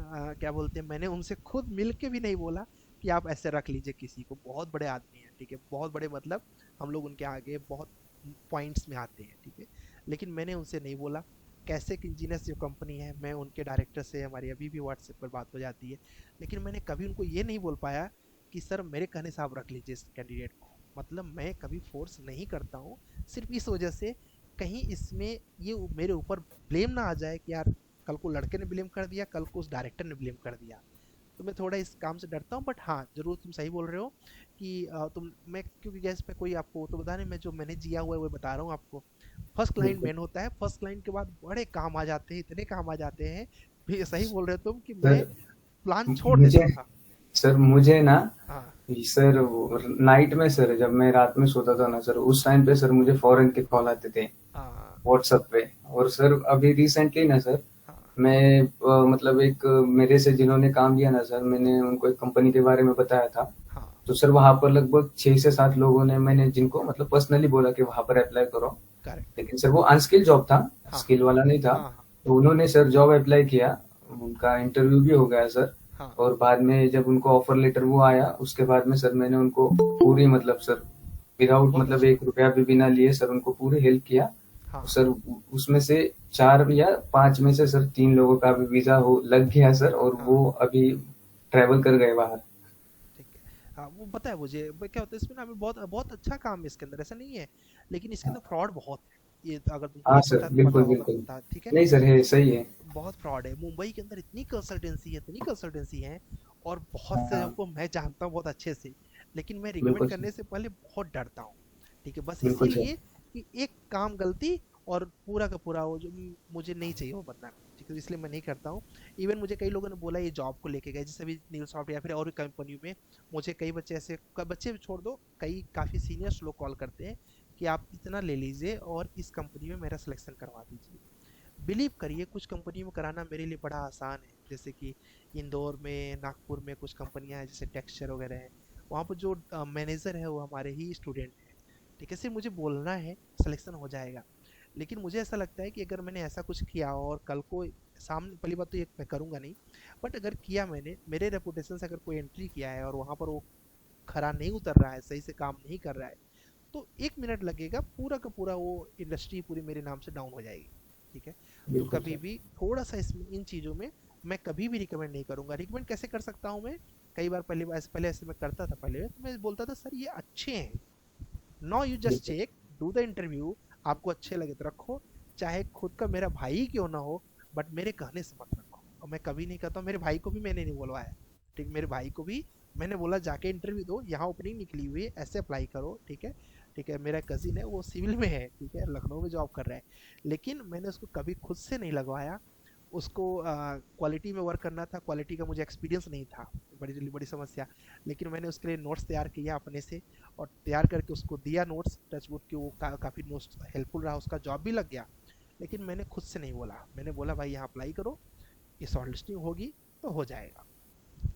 [SPEAKER 1] क्या बोलते हैं, मैंने उनसे खुद मिल के भी नहीं बोला कि आप ऐसे रख लीजिए किसी को, बहुत बड़े आदमी हैं, ठीक है, बहुत बड़े, मतलब हम लोग उनके आगे बहुत पॉइंट्स में आते हैं, ठीक है। लेकिन मैंने उनसे नहीं बोला। कैसे कि इंजीनियर्स जो कंपनी है, मैं उनके डायरेक्टर से, हमारी अभी भी व्हाट्सएप पर बात हो जाती है, लेकिन मैंने कभी उनको ये नहीं बोल पाया कि सर मेरे कहने से आप रख लीजिए इस कैंडिडेट को। मतलब मैं कभी फोर्स नहीं करता हूँ, सिर्फ इस वजह से कहीं इसमें ये मेरे ऊपर ब्लेम ना आ जाए कि यार कल को लड़के ने ब्लेम कर दिया, कल को उस डायरेक्टर ने ब्लेम कर दिया। तो मैं थोड़ा इस काम से डरता हूँ, बट हाँ जरूर तुम सही बोल रहे हो कि तुम, मैं क्योंकि गैस पे कोई आपको तो बता नहीं, मैं जो मैंने जिया हुआ है वो बता रहा हूँ आपको। फर्स्ट क्लाइंट
[SPEAKER 3] बिल्कुल।
[SPEAKER 1] मेन होता है, फर्स्ट क्लाइंट के बाद बड़े काम आ जाते हैं, इतने काम आ जाते हैं, भी सही बोल रहे हो तुम, कि मैं
[SPEAKER 3] सर
[SPEAKER 1] प्लान छोड़
[SPEAKER 3] मुझे
[SPEAKER 1] देता था।
[SPEAKER 3] सर मुझे ना
[SPEAKER 1] हाँ,
[SPEAKER 3] सर नाइट में सर, जब मैं रात में सोता था ना सर, उस टाइम पे सर मुझे फॉरेन के कॉल आते थे
[SPEAKER 1] हाँ,
[SPEAKER 3] व्हाट्सएप पे। और सर अभी रिसेंटली ना सर,
[SPEAKER 1] हाँ,
[SPEAKER 3] मैं मतलब एक मेरे से जिन्होंने काम किया ना सर, मैंने उनको एक कंपनी के बारे में बताया था।
[SPEAKER 1] हाँ,
[SPEAKER 3] तो सर वहां पर लगभग 6 से 7 लोगों ने, मैंने जिनको मतलब पर्सनली बोला कि वहां पर अप्लाई करो,
[SPEAKER 1] करेक्ट,
[SPEAKER 3] लेकिन सर वो अनस्किल जॉब था,
[SPEAKER 1] हाँ,
[SPEAKER 3] स्किल वाला नहीं था।
[SPEAKER 1] हाँ, हाँ,
[SPEAKER 3] तो उन्होंने सर जॉब अप्लाई किया, उनका इंटरव्यू भी हो गया सर।
[SPEAKER 1] हाँ,
[SPEAKER 3] और बाद में जब उनको ऑफर लेटर वो आया, उसके बाद में सर मैंने उनको पूरी मतलब सर विदाउट
[SPEAKER 1] बहुत
[SPEAKER 3] मतलब
[SPEAKER 1] अच्छा,
[SPEAKER 3] 1 रुपया भी बिना लिए सर उनको पूरी हेल्प किया।
[SPEAKER 1] हाँ,
[SPEAKER 3] सर उसमें से 4 या 5 में से सर 3 लोगों का भी वीजा हो लग गया सर, और
[SPEAKER 1] हाँ,
[SPEAKER 3] वो अभी ट्रेवल कर गए बाहर।
[SPEAKER 1] ठीक है। हाँ, वो पता है मुझे, क्या होता है इसमें ना, हमें बहुत बहुत अच्छा काम है इसके अंदर, ऐसा नहीं है, लेकिन इसके अंदर फ्रॉड बहुत है। ये तो अगर तुमको
[SPEAKER 3] हाँ
[SPEAKER 1] नहीं
[SPEAKER 3] सर,
[SPEAKER 1] पता तो पता
[SPEAKER 3] बिल्कुल
[SPEAKER 1] होगा,
[SPEAKER 3] बिल्कुल।
[SPEAKER 1] ठीक है।
[SPEAKER 3] नहीं सर, है सही है।
[SPEAKER 1] बहुत फ्रॉड है मुंबई के अंदर, इतनी कंसल्टेंसी है, इतनी कंसल्टेंसी है, और बहुत से लोगों
[SPEAKER 3] हाँ,
[SPEAKER 1] को मैं जानता हूँ बहुत अच्छे से, लेकिन मैं रिकमेंड
[SPEAKER 3] बिल्कुल सही,
[SPEAKER 1] करने से पहले बहुत डरता हूँ। ठीक है, बस
[SPEAKER 3] बिल्कुल सही।
[SPEAKER 1] इसीलिए कि एक काम गलती और पूरा का पूरा वो जो मुझे नहीं चाहिए वो बदनामी, ठीक है, इसलिए मैं नहीं करता हूँ। इवन मुझे कई लोगों ने बोला ये जॉब को लेके गए, जैसे अभी न्यूज़सॉफ्ट या फिर और कंपनी में मुझे कई बच्चे ऐसे, बच्चे भी छोड़ दो, कई काफ़ी सीनियर्स लोग कॉल करते हैं कि आप इतना ले लीजिए और इस कंपनी में मेरा सिलेक्शन करवा दीजिए। बिलीव करिए कुछ कंपनी में कराना मेरे लिए बड़ा आसान है, जैसे कि इंदौर में, नागपुर में कुछ कंपनियां हैं जैसे टेक्सचर वगैरह है, वहाँ पर जो मैनेजर है वो हमारे ही स्टूडेंट है। ठीक है, सिर्फ मुझे बोलना है, सिलेक्शन हो जाएगा। लेकिन मुझे ऐसा लगता है कि अगर मैंने ऐसा कुछ किया और कल को सामने, पहली बात तो ये मैं करूंगा नहीं, बट अगर किया मैंने, मेरे रेपुटेशन से अगर कोई एंट्री किया है और वहाँ पर वो खरा नहीं उतर रहा है, सही से काम नहीं कर रहा है, तो 1 मिनट लगेगा, पूरा का पूरा वो इंडस्ट्री पूरी मेरे नाम से डाउन हो जाएगी। ठीक है, तो
[SPEAKER 3] बिल्कुल
[SPEAKER 1] कभी
[SPEAKER 3] सही।
[SPEAKER 1] भी थोड़ा सा इसमें इन चीज़ों में मैं कभी भी रिकमेंड नहीं करूंगा। रिकमेंड कैसे कर सकता हूँ मैं, कई बार पहले ऐसे मैं करता था, पहले तो मैं बोलता था सर ये अच्छे हैं, नो यू जस्ट
[SPEAKER 3] बिल्कुल,
[SPEAKER 1] चेक, डू द इंटरव्यू, आपको अच्छे लगे तो रखो, चाहे खुद का मेरा भाई ही क्यों ना हो, बट मेरे कहने से मत रखो। और मैं कभी नहीं कहता हूँ, मेरे भाई को भी मैंने नहीं बोलवाया। ठीक, मेरे भाई को भी मैंने बोला जाके इंटरव्यू दो, यहाँ ओपनिंग निकली हुई है, ऐसे अप्लाई करो। ठीक है, ठीक है, मेरा कजिन है वो सिविल में है, ठीक है, लखनऊ में जॉब कर रहा है, लेकिन मैंने उसको कभी खुद से नहीं लगवाया। उसको क्वालिटी में वर्क करना था, क्वालिटी का मुझे एक्सपीरियंस नहीं था, बड़ी बड़ी समस्या। लेकिन मैंने उसके लिए नोट्स तैयार किया अपने से, और तैयार करके उसको दिया नोट्स, टचवुड कि वो काफ़ी नोट्स हेल्पफुल रहा, उसका जॉब भी लग गया। लेकिन मैंने खुद से नहीं बोला, मैंने बोला भाई यहाँ अप्लाई करो, ये शॉर्ट लिस्टिंग होगी तो हो जाएगा।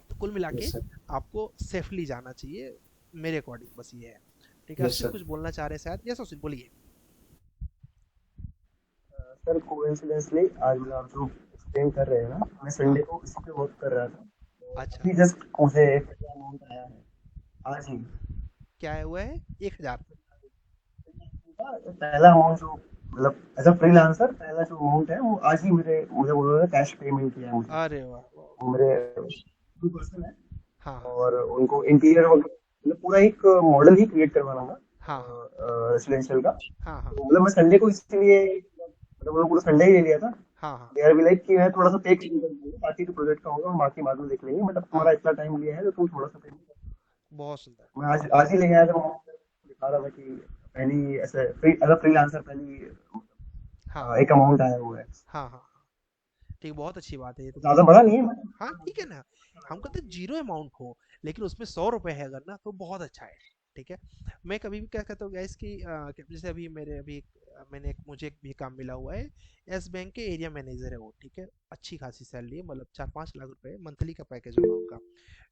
[SPEAKER 1] तो कुल मिला के
[SPEAKER 3] यस सर,
[SPEAKER 1] आपको सेफली जाना चाहिए, मेरे अकॉर्डिंग बस ये है। ठीक है,
[SPEAKER 3] यस
[SPEAKER 1] अश्विन
[SPEAKER 3] सर।
[SPEAKER 1] कुछ बोलना चाह रहे हैं शायद, यस अश्विन बोलिए।
[SPEAKER 2] सर कोइंसिडेंटली आज मतलब आप जो एक्सप्लेन कर रहे हैं ना, मैं
[SPEAKER 1] हाँ,
[SPEAKER 2] संडे को इसी पे वर्क कर रहा था, तो
[SPEAKER 1] अच्छा,
[SPEAKER 2] अभी जस्ट मुझे एक अमाउंट आया है आज ही।
[SPEAKER 1] क्या है हुआ है, 1,000?
[SPEAKER 2] पहला अमाउंट जो मतलब एज अ फ्रीलांसर पहला जो अमाउंट है वो आज ही मेरे मुझे बोल रहे कैश पेमेंट किया है मुझे।
[SPEAKER 1] अरे वाह वाह,
[SPEAKER 2] वो मेरे 2 पर्सन है
[SPEAKER 1] हाँ हाँ
[SPEAKER 2] और उनको इंटीरियर मतलब पूरा एक मॉडल ही क्रिएट करवाना था
[SPEAKER 1] हाँ हाँ
[SPEAKER 2] रेसिडेंशियल का।
[SPEAKER 1] हाँ हाँ
[SPEAKER 2] तो मतलब मैं संडे को इसलिए मतलब उन्होंने पूरा संडे ही ले लिया था।
[SPEAKER 1] हाँ हाँ,
[SPEAKER 2] दे आर बी लाइक कि मैं थोड़ा सा पे कर दूंगा, बाकी तो प्रोजेक्ट का होगा, हम बाकी बाद में देख लेंगे, बट अब
[SPEAKER 1] हाँ,
[SPEAKER 2] तुम्हारा इतना टाइम लिया है तो तुम थोड़ा सा पेमेंट कर।
[SPEAKER 1] बहुत सुंदर।
[SPEAKER 2] मैं आज आज ही लेके आया था, वहाँ दिखा रहा था कि पहली ऐसे फ्री एज अ फ्रीलांसर पहली
[SPEAKER 1] हाँ
[SPEAKER 2] एक अमाउंट आया हुआ है।
[SPEAKER 1] हाँ हाँ, ठीक, बहुत अच्छी बात है ये तो,
[SPEAKER 2] ज्यादा बड़ा नहीं है।
[SPEAKER 1] हाँ ठीक है ना, हम कहते हैं जीरो अमाउंट हो, लेकिन उसमें 100 रुपए है अगर ना, तो बहुत अच्छा है। ठीक है, मैं कभी भी क्या कहता हूँ गैस की, जैसे अभी मेरे अभी मैंने मुझे एक भी काम मिला हुआ है, यस बैंक के एरिया मैनेजर है वो। ठीक है, अच्छी खासी सैलरी है, मतलब 4-5 लाख रुपए मंथली का पैकेज होगा उनका।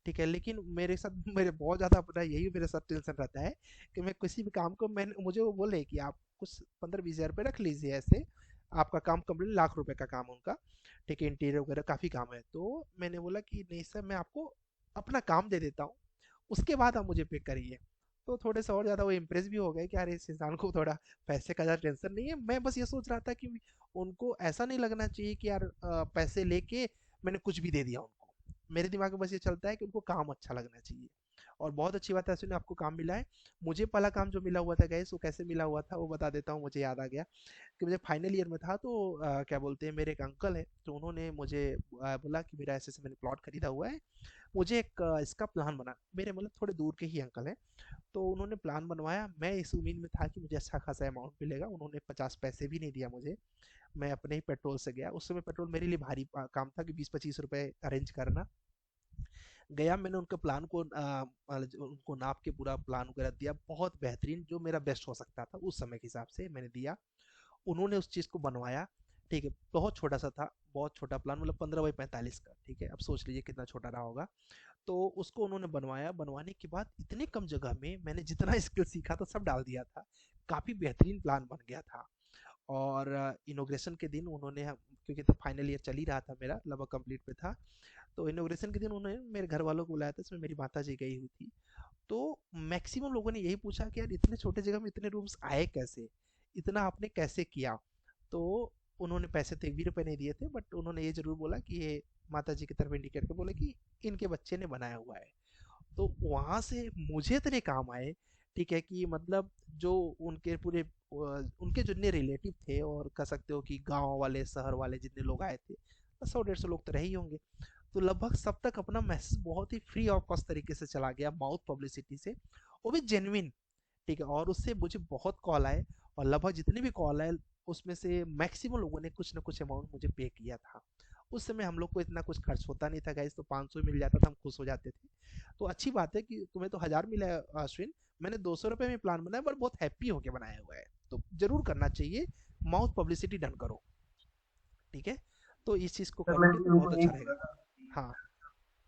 [SPEAKER 1] ठीक है, लेकिन मेरे साथ मेरे बहुत ज़्यादा अपना यही मेरे साथ टेंशन रहता है कि मैं किसी भी काम को, मैंने मुझे वो बोले कि आप कुछ 15-20 हज़ार रुपये रख लीजिए ऐसे, आपका काम कंप्लीट, लाख रुपए का काम उनका। ठीक है, इंटीरियर वगैरह काफ़ी काम है, तो मैंने बोला कि नहीं सर, मैं आपको अपना काम दे देता हूँ, उसके बाद आप मुझे पे करिए। तो थोड़े से और ज़्यादा वो इम्प्रेस भी हो गए कि यार इस इंसान को थोड़ा पैसे का ज़्यादा टेंशन नहीं है। मैं बस ये सोच रहा था कि उनको ऐसा नहीं लगना चाहिए कि यार पैसे लेके मैंने कुछ भी दे दिया उनको। मेरे दिमाग में बस ये चलता है कि उनको काम अच्छा लगना चाहिए। और बहुत अच्छी बात है सुनिए, आपको काम मिला है। मुझे पहला काम जो मिला हुआ था गैस, वो कैसे मिला हुआ था वो बता देता हूँ, मुझे याद आ गया कि मुझे फाइनल ईयर में था, तो क्या बोलते हैं, मेरे एक अंकल है, तो उन्होंने मुझे बोला कि मेरा ऐसे ऐसे मैंने प्लॉट खरीदा हुआ है, मुझे एक इसका प्लान बना, मेरे मतलब थोड़े दूर के ही अंकल हैं। तो उन्होंने प्लान बनवाया, मैं इस उम्मीद में था कि मुझे अच्छा खासा अमाउंट मिलेगा, उन्होंने 50 पैसे भी नहीं दिया मुझे। मैं अपने ही पेट्रोल से गया, उस समय पेट्रोल मेरे लिए भारी काम था कि 20-25 रुपए अरेंज करना। गया, मैंने उनके प्लान को उनको नाप के पूरा प्लान वगैरह दिया, बहुत बेहतरीन, जो मेरा बेस्ट हो सकता था उस समय के हिसाब से मैंने दिया। उन्होंने उस चीज़ को बनवाया। ठीक है, बहुत छोटा सा था, बहुत छोटा प्लान, मतलब 15 बाई 45 का। ठीक है, अब सोच लीजिए कितना छोटा रहा होगा। तो उसको उन्होंने बनवाया, बनवाने के बाद इतने कम जगह में मैंने जितना स्किल सीखा था सब डाल दिया था, काफ़ी बेहतरीन प्लान बन गया था। और इनोग्रेशन के दिन उन्होंने क्योंकि तो फाइनल ईयर चल ही रहा था मेरा, लगभग कंप्लीट पे था, तो इनोग्रेशन के दिन उन्होंने मेरे घर वालों को बुलाया था, इसमें मेरी माता जी गई हुई थी। तो मैक्सिमम लोगों ने यही पूछा कि यार इतने छोटे जगह में इतने रूम्स आए कैसे, इतना आपने कैसे किया। तो उन्होंने पैसे तो 1 भी रुपए नहीं दिए थे, बट उन्होंने ये जरूर बोला कि ये माता जी की तरफ इंडिकेट कर बोले कि इनके बच्चे ने बनाया हुआ है। तो वहां से मुझे इतने काम आए। ठीक है, कि मतलब जो उनके पूरे उनके जितने रिलेटिव थे, और कह सकते हो कि गांव वाले शहर वाले जितने लोग आए थे, 100-150 लोग तो रहे ही होंगे। तो लगभग सब तक अपना मैसेज बहुत ही फ्री ऑफ कॉस्ट तरीके से चला गया, माउथ पब्लिसिटी से, वो भी जेन्युइन। ठीक है, और उससे मुझे बहुत कॉल आए, और लगभग जितने भी कॉल आए उसमें से मैक्सिमम लोगों ने कुछ ना कुछ अमाउंट मुझे पे किया था। उस समय हम लोग को इतना कुछ खर्च होता नहीं था गाइस, तो 500 मिल जाता था, हम खुश हो जाते थे। तो अच्छी बात है कि तुम्हें तो 1000 मिला है अश्विन, मैंने 200 रुपये में प्लान बनाया, पर बहुत हैप्पी होके बनाया हुआ है, तो जरूर करना चाहिए। माउथ पब्लिसिटी डन करो, ठीक है। तो इस चीज को
[SPEAKER 2] सर
[SPEAKER 1] करोगे
[SPEAKER 2] मैंने
[SPEAKER 1] तो
[SPEAKER 2] उनको
[SPEAKER 1] बहुत
[SPEAKER 2] यही
[SPEAKER 1] अच्छा
[SPEAKER 2] बोला
[SPEAKER 1] रहेगा।
[SPEAKER 2] था कि
[SPEAKER 1] हाँ।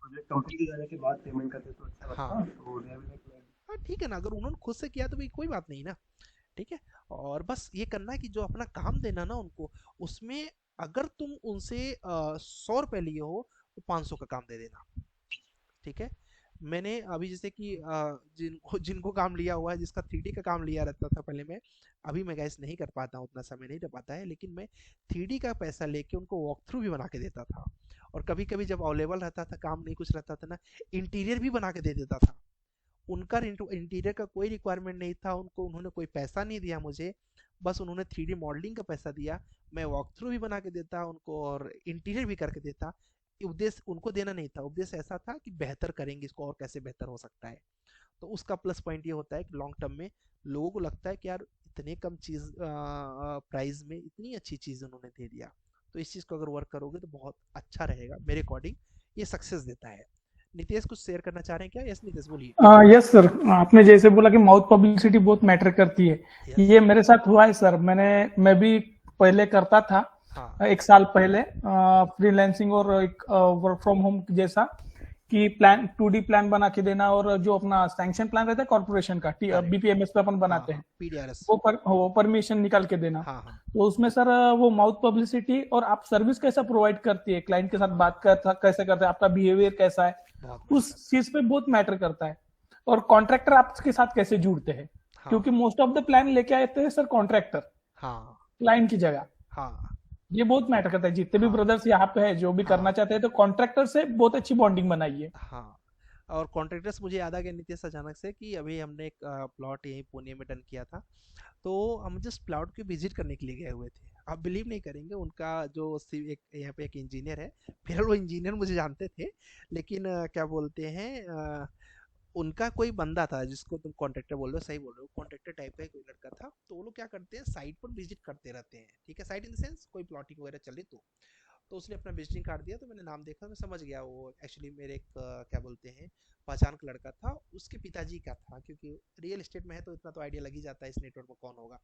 [SPEAKER 2] प्रोजेक्ट कंप्लीट हो जाने के बाद पेमेंट करते तो अच्छा
[SPEAKER 1] हाँ।
[SPEAKER 2] लगता, तो दे हैव लाइक
[SPEAKER 1] हाँ ठीक है ना, अगर उन्होंने खुद से किया तो भाई कोई बात नहीं ना। ठीक है। और बस ये करना है कि जो अपना काम देना ना उनको, उसमें अगर तुम उनसे 100 रुपए लिए हो तो 500 का काम दे देना। ठीक है। मैंने अभी जैसे कि जिनको जिनको काम लिया हुआ है, जिसका 3D का काम लिया रहता था पहले मैं, अभी मैं गैस नहीं कर पाता हूँ, उतना समय नहीं रह पाता है, लेकिन मैं 3D का पैसा लेके उनको वॉक थ्रू भी बना के देता था। और कभी कभी जब अवेलेबल रहता था, काम नहीं कुछ रहता था ना, इंटीरियर भी बना के दे देता था। उनका इंटीरियर का कोई रिक्वायरमेंट नहीं था उनको, उन्होंने कोई पैसा नहीं दिया मुझे, बस उन्होंने 3D मॉडलिंग का पैसा दिया। मैं वॉक थ्रू भी बना के देता उनको और इंटीरियर भी करके देता। उद्देश्य उनको देना नहीं था, उद्देश्य ऐसा था कि बेहतर करेंगे इसको और कैसे बेहतर हो सकता है। तो उसका प्लस पॉइंट ये होता है कि लॉन्ग टर्म में लोगों को लगता है कि यार इतने कम चीज प्राइस में इतनी अच्छी चीज उन्होंने दे दिया। तो इस चीज को अगर वर्क करोगे तो बहुत अच्छा रहेगा मेरे अकॉर्डिंग, ये सक्सेस देता है। नितेश कुछ शेयर करना चाह रहे हैं क्या? यस नितेश बोलिए।
[SPEAKER 4] यस सर, आपने जैसे बोला कि माउथ पब्लिसिटी बहुत मैटर करती है,
[SPEAKER 1] यस।
[SPEAKER 4] ये मेरे साथ हुआ है सर। मैं भी पहले करता था,
[SPEAKER 1] हाँ।
[SPEAKER 4] 1 साल पहले, फ्रीलैंसिंग और एक वर्क फ्रॉम होम जैसा, कि प्लान 2D प्लान बना के देना, और जो अपना सैंक्शन प्लान रहता है कॉर्पोरेशन का,
[SPEAKER 1] करेक्ट।
[SPEAKER 4] बीपीएमएस पे अपन
[SPEAKER 1] हाँ
[SPEAKER 4] बनाते
[SPEAKER 1] हाँ,
[SPEAKER 4] हैं,
[SPEAKER 1] पीडीआरएस।
[SPEAKER 4] वो परमिशन निकाल के देना।
[SPEAKER 1] हाँ हाँ।
[SPEAKER 4] तो उसमें सर वो माउथ पब्लिसिटी और आप सर्विस कैसा प्रोवाइड करती है, क्लाइंट के साथ बात कैसे करते हैं, आपका बिहेवियर कैसा है,
[SPEAKER 1] बहुत मैटर
[SPEAKER 4] उस
[SPEAKER 1] करता
[SPEAKER 4] चीज पे बहुत मैटर करता है। और कॉन्ट्रैक्टर आपके साथ कैसे जुड़ते हैं,
[SPEAKER 1] है। हाँ
[SPEAKER 4] क्योंकि मोस्ट ऑफ द प्लान लेके आते हैं सर कॉन्ट्रैक्टर
[SPEAKER 1] हाँ।
[SPEAKER 4] क्लाइंट की जगह।
[SPEAKER 1] हाँ
[SPEAKER 4] ये बहुत मैटर करता है, जितने भी
[SPEAKER 1] हाँ।
[SPEAKER 4] ब्रदर्स यहाँ पे है जो भी करना
[SPEAKER 1] हाँ
[SPEAKER 4] चाहते हैं, तो कॉन्ट्रैक्टर से बहुत अच्छी बॉन्डिंग बनाइए।
[SPEAKER 1] हाँ। और कॉन्ट्रैक्टर्स मुझे याद आ गया नितेश अचानक से कि अभी हमने एक प्लॉट यहीं पुणे में डन किया था। तो हम जिस प्लॉट की विजिट करने के लिए गए हुए थे, आप बिलीव नहीं करेंगे, उनका जो एक यहाँ पे एक इंजीनियर है, फिलहाल वो इंजीनियर मुझे जानते थे, लेकिन क्या बोलते हैं, उनका कोई बंदा था जिसको तुम कॉन्ट्रैक्टर बोल रहे हो, सही बोल रहे हो, कॉन्ट्रैक्टर टाइप का ही कोई लड़का था। तो वो लोग क्या करते हैं, साइट पर विजिट करते रहते हैं। ठीक है, साइट इन द सेंस कोई प्लॉटिंग वगैरह चले तो उसने अपना विजिटिंग कार्ड दिया, तो मैंने नाम देखा, मैं समझ गया वो एक्चुअली मेरे एक क्या बोलते हैं, पहचान का लड़का था, उसके पिताजी का था, क्योंकि रियल एस्टेट में है तो इतना तो आइडिया लग ही जाता है इस नेटवर्क में कौन होगा।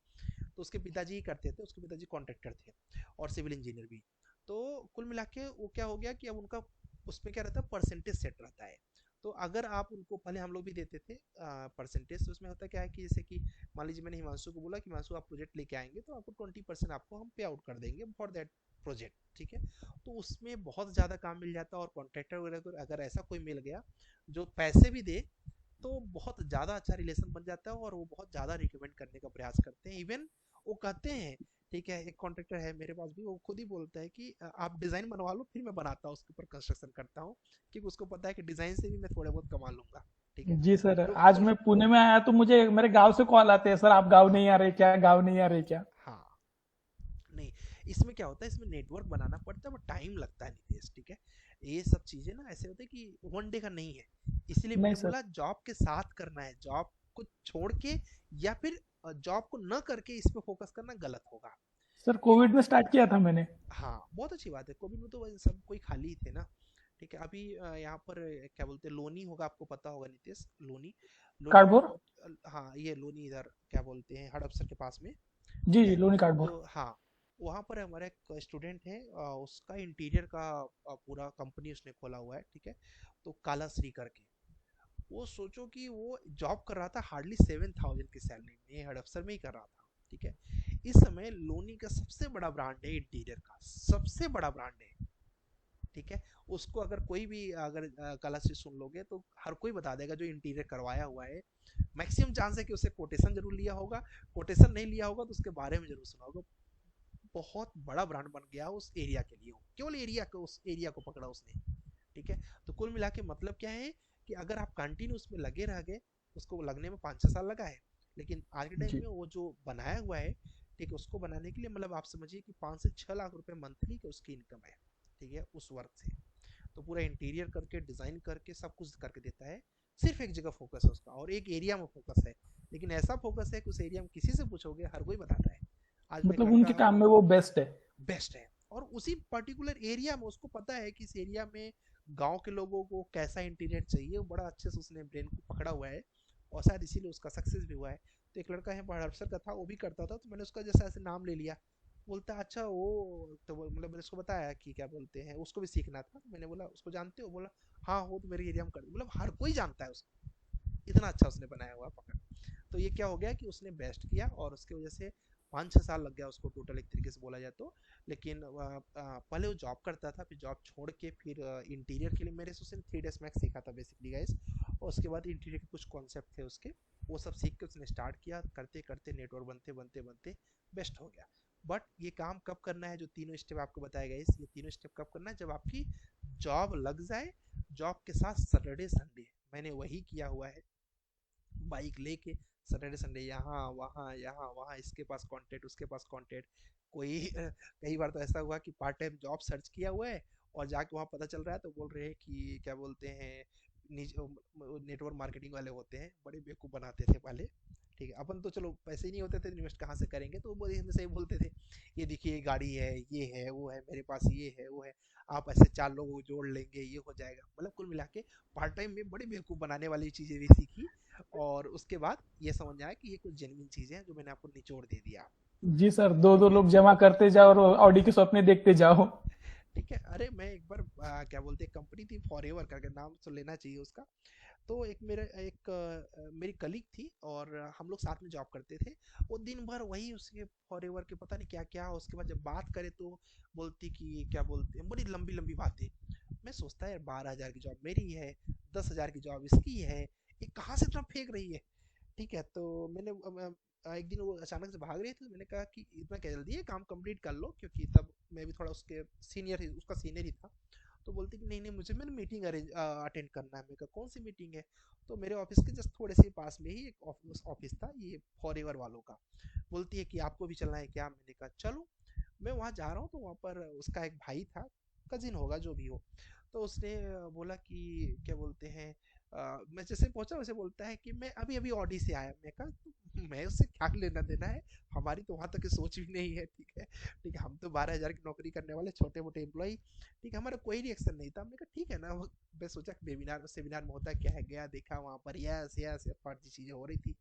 [SPEAKER 1] तो उसके पिताजी ही करते थे, उसके पिताजी कॉन्ट्रैक्टर थे और सिविल इंजीनियर भी। तो कुल मिला के वो क्या हो गया कि अब उनका उसमें क्या रहता है, परसेंटेज सेट रहता है। तो अगर आप उनको, पहले हम लोग भी देते थे परसेंटेज, तो उसमें होता क्या है कि जैसे कि मान लीजिए मैंने हिमांशु को बोला कि हिमांशु आप प्रोजेक्ट लेके आएंगे तो आपको 20% आपको हम पे आउट कर देंगे फॉर दैट प्रोजेक्ट। ठीक है। तो उसमें बहुत ज़्यादा काम मिल जाता है, और कॉन्ट्रैक्टर वगैरह को अगर ऐसा कोई मिल गया जो पैसे भी दे, तो बहुत ज़्यादा अच्छा रिलेशन बन जाता है, और वो बहुत ज़्यादा रिकमेंड करने का प्रयास करते हैं। इवन वो कहते हैं, ठीक है, एक कॉन्ट्रैक्टर है मेरे पास भी, वो खुद ही बोलता है कि आप डिज़ाइन बनवा लो, फिर मैं बनाता हूँ उसके ऊपर कंस्ट्रक्शन करता हूँ, क्योंकि उसको पता है कि डिज़ाइन से भी मैं थोड़े बहुत कमा लूंगा। ठीक है।
[SPEAKER 4] जी सर,
[SPEAKER 1] तो
[SPEAKER 4] आज
[SPEAKER 1] कुल।
[SPEAKER 4] मैं पुणे में आया तो मुझे मेरे गांव से कॉल आते हैं, सर आप गांव
[SPEAKER 1] हाँ
[SPEAKER 4] नहीं आ रहे क्या, गांव नहीं आ रहे क्या।
[SPEAKER 1] हाँ। नहीं, इसमें क्या होता है, इसमें नेटवर्क बनाना पड़ता है, बट टाइम लगता है नितेश। ठीक है। ये सब चीजें ना ऐसे होते हैं कि वन डे का नहीं है, इसीलिए
[SPEAKER 4] नहीं
[SPEAKER 1] मैंने
[SPEAKER 4] सर।
[SPEAKER 1] बोला जॉब के साथ करना है, जॉब को छोड़ के या फिर जॉब को न करके इस पे फोकस करना गलत होगा।
[SPEAKER 4] सर
[SPEAKER 1] क्योंकि
[SPEAKER 4] कोविड में स्टार्ट किया था मैंने।
[SPEAKER 1] हाँ, बहुत अच्छी बात है, कोविड में तो वैसे सब कोई खाली ही थे ना। ठीक है। अभी यहाँ पर क्या बोलते हैं, लोनी होगा, आपको पता होगा नितेश, लोनी। लोनी में
[SPEAKER 4] कार्डबोर।
[SPEAKER 1] हाँ, ये लोनी इधर क्या बोलते हैं, हड़पसर के पास में।
[SPEAKER 4] जी
[SPEAKER 1] ठीक
[SPEAKER 4] जी,
[SPEAKER 1] है।
[SPEAKER 4] लोनी कार्डबोर।
[SPEAKER 1] तो हाँ, वहाँ पर हमारा एक स्टूडेंट है, उसका इंटीरियर का पूरा कंपनी उसने खोला हुआ है। ठीक है। तो काला श्री करके, वो सोचो कि वो जॉब कर रहा था हार्डली 7,000 की सैलरी में, हड़पसर में ही कर रहा था। ठीक है। इस समय लोनी का सबसे बड़ा ब्रांड है, इंटीरियर का सबसे बड़ा ब्रांड है। ठीक है। उसको अगर कोई भी अगर कला से सुन लोगे तो हर कोई बता देगा जो इंटीरियर करवाया हुआ है। मैक्सिमम चांस है कि उससे कोटेशन जरूर लिया होगा, कोटेशन नहीं लिया होगा तो उसके बारे में जरूर सुना होगा। बहुत बड़ा ब्रांड बन गया उस एरिया के लिए, केवल एरिया को, उस एरिया को पकड़ा उसने। ठीक है। तो कुल मिला के मतलब क्या है कि अगर आप कंटिन्यू उसमें लगे रह गए, उसको लगने में 5-6 साल लगा है, लेकिन आज के टाइम
[SPEAKER 4] जी
[SPEAKER 1] में वो जो बनाया हुआ है, ठीक है, उसको बनाने के लिए मतलब आप समझिए कि 5 से 6 लाख रुपए मंथली की उसकी इनकम है। ठीक है, उस वर्क से। तो पूरा इंटीरियर करके डिज़ाइन करके सब कुछ करके देता है। सिर्फ एक जगह फोकस है उसका और एक एरिया में फोकस है, लेकिन ऐसा फोकस है कि उस एरिया में किसी से पूछोगे हर कोई बताता है। आज मैं एक
[SPEAKER 4] मतलब
[SPEAKER 1] लड़का
[SPEAKER 4] उनके काम में वो बेस्ट है।
[SPEAKER 1] बेस्ट है, और उसी पर्टिकुलर एरिया में उसको पता है कि इस एरिया में गांव के लोगों को कैसा इंटीरियर चाहिए, वो बड़ा अच्छे से उसने ब्रेन को पकड़ा हुआ है, और शायद इसीलिए उसका सक्सेस भी हुआ है। तो एक लड़का है बड़हरसर का था, वो भी करता था, तो मैंने उसका जैसा ऐसे नाम ले लिया। बोलता अच्छा वो तो मतलब मैंने उसको बताया कि क्या बोलते हैं उसको भी सीखना था, तो मैंने बोला उसको जानते हो, बोला हाँ वो तो मेरे एरिया में कर, मतलब हर कोई जानता है उसको, इतना अच्छा उसने बनाया हुआ पकड़। तो ये क्या हो गया कि उसने बेस्ट किया, और उसके वजह से 5-6 साल लग गया उसको टोटल एक तरीके से बोला जाए तो। लेकिन पहले वो जॉब करता था, फिर जॉब छोड़ के फिर इंटीरियर के लिए मेरे से उसने 3 डेज मैक्स सीखा था बेसिकली गाइस। और उसके बाद इंटीरियर के कुछ कॉन्सेप्ट थे उसके, वो सब सीख के उसने स्टार्ट किया, करते करते नेटवर्क बनते बनते बनते बेस्ट हो गया। बट ये काम कब करना है, जो तीनों स्टेप आपको बताया गया, ये तीनों स्टेप कब करना है, जब आपकी जॉब लग जाए। जॉब के साथ सैटरडे संडे मैंने वही किया हुआ है, बाइक लेके सैटरडे संडे यहाँ वहाँ, इसके पास कांटेक्ट उसके पास कांटेक्ट। कोई कई बार तो ऐसा हुआ कि पार्ट टाइम जॉब सर्च किया हुआ है, और जाके वहाँ पता चल रहा है तो बोल रहे हैं कि क्या बोलते हैं, नेटवर्क मार्केटिंग वाले होते हैं, बड़े बेवकूफ़ बनाते थे पहले। ठीक है, अपन तो चलो पैसे ही नहीं होते थे, इन्वेस्ट कहाँ से करेंगे, तो वो हमेशा ही बोलते थे ये देखिए ये गाड़ी है, ये है वो है, मेरे पास ये है वो है, आप ऐसे 4 लोगों को जोड़ लेंगे ये हो जाएगा। मतलब कुल मिला के पार्ट टाइम में बड़ी बेवकूफ़ बनाने वाली चीज़ें भी सीखी, और उसके बाद ये समझ में आया कि ये कुछ जेन्युइन चीजें हैं जो मैंने आपको निचोड़ दे दिया।
[SPEAKER 4] जी सर, दो दो
[SPEAKER 1] ठीक है।
[SPEAKER 4] लोग जमा करते जाओ और ऑडी के सपने देखते जाओ।
[SPEAKER 1] ठीक है, अरे मैं एक बार क्या बोलते हैं, कंपनी थी फॉरएवर करके, नाम तो लेना चाहिए उसका। तो मेरी कलीग थी, और हम लोग साथ में जॉब करते थे। वो दिन भर वही उसके फॉरएवर के पता नहीं क्या क्या, उसके बाद जब बात करे तो बोलती कि क्या बोलते हैं, बड़ी लंबी लंबी बातें। मैं सोचता है यार 12,000 की जॉब मेरी है, 10,000 की जॉब इसकी है, ये कहाँ से इतना फेंक रही है। ठीक है, तो एक दिन वो अचानक से भाग रही थी, तो मैंने कहा कि इतना क्या जल्दी है, काम कंप्लीट कर लो, क्योंकि तब मैं भी थोड़ा उसका सीनियर ही था। तो बोलती कि नहीं नहीं मुझे मैंने मीटिंग अटेंड करना है। मैं कहा कौन सी मीटिंग है। तो मेरे ऑफिस के जस्ट थोड़े से पास में ही एक ऑफिस था ये फॉरएवर वालों का। बोलती है कि आपको भी चलना है क्या। मैंने कहा चलो। मैं वहाँ जा रहा हूँ, तो वहाँ पर उसका एक भाई था, कजिन होगा जो भी हो। तो उसने बोला कि क्या बोलते हैं, मैं जैसे पहुंचा वैसे बोलता है कि मैं अभी अभी ऑडी से आया। मैं कहा तो मैं उससे क्या लेना देना है, हमारी तो वहां तक की सोच भी नहीं है। ठीक है, ठीक है, हम तो 12,000 की नौकरी करने वाले छोटे मोटे एम्प्लॉय। ठीक है, हमारा कोई रिएक्शन नहीं था। हमने कहा ठीक है ना। मैं सोचा वेबिनार सेमिनार में होता क्या है, गया देखा वहां पर यस यस फर्जी चीजें हो रही थी।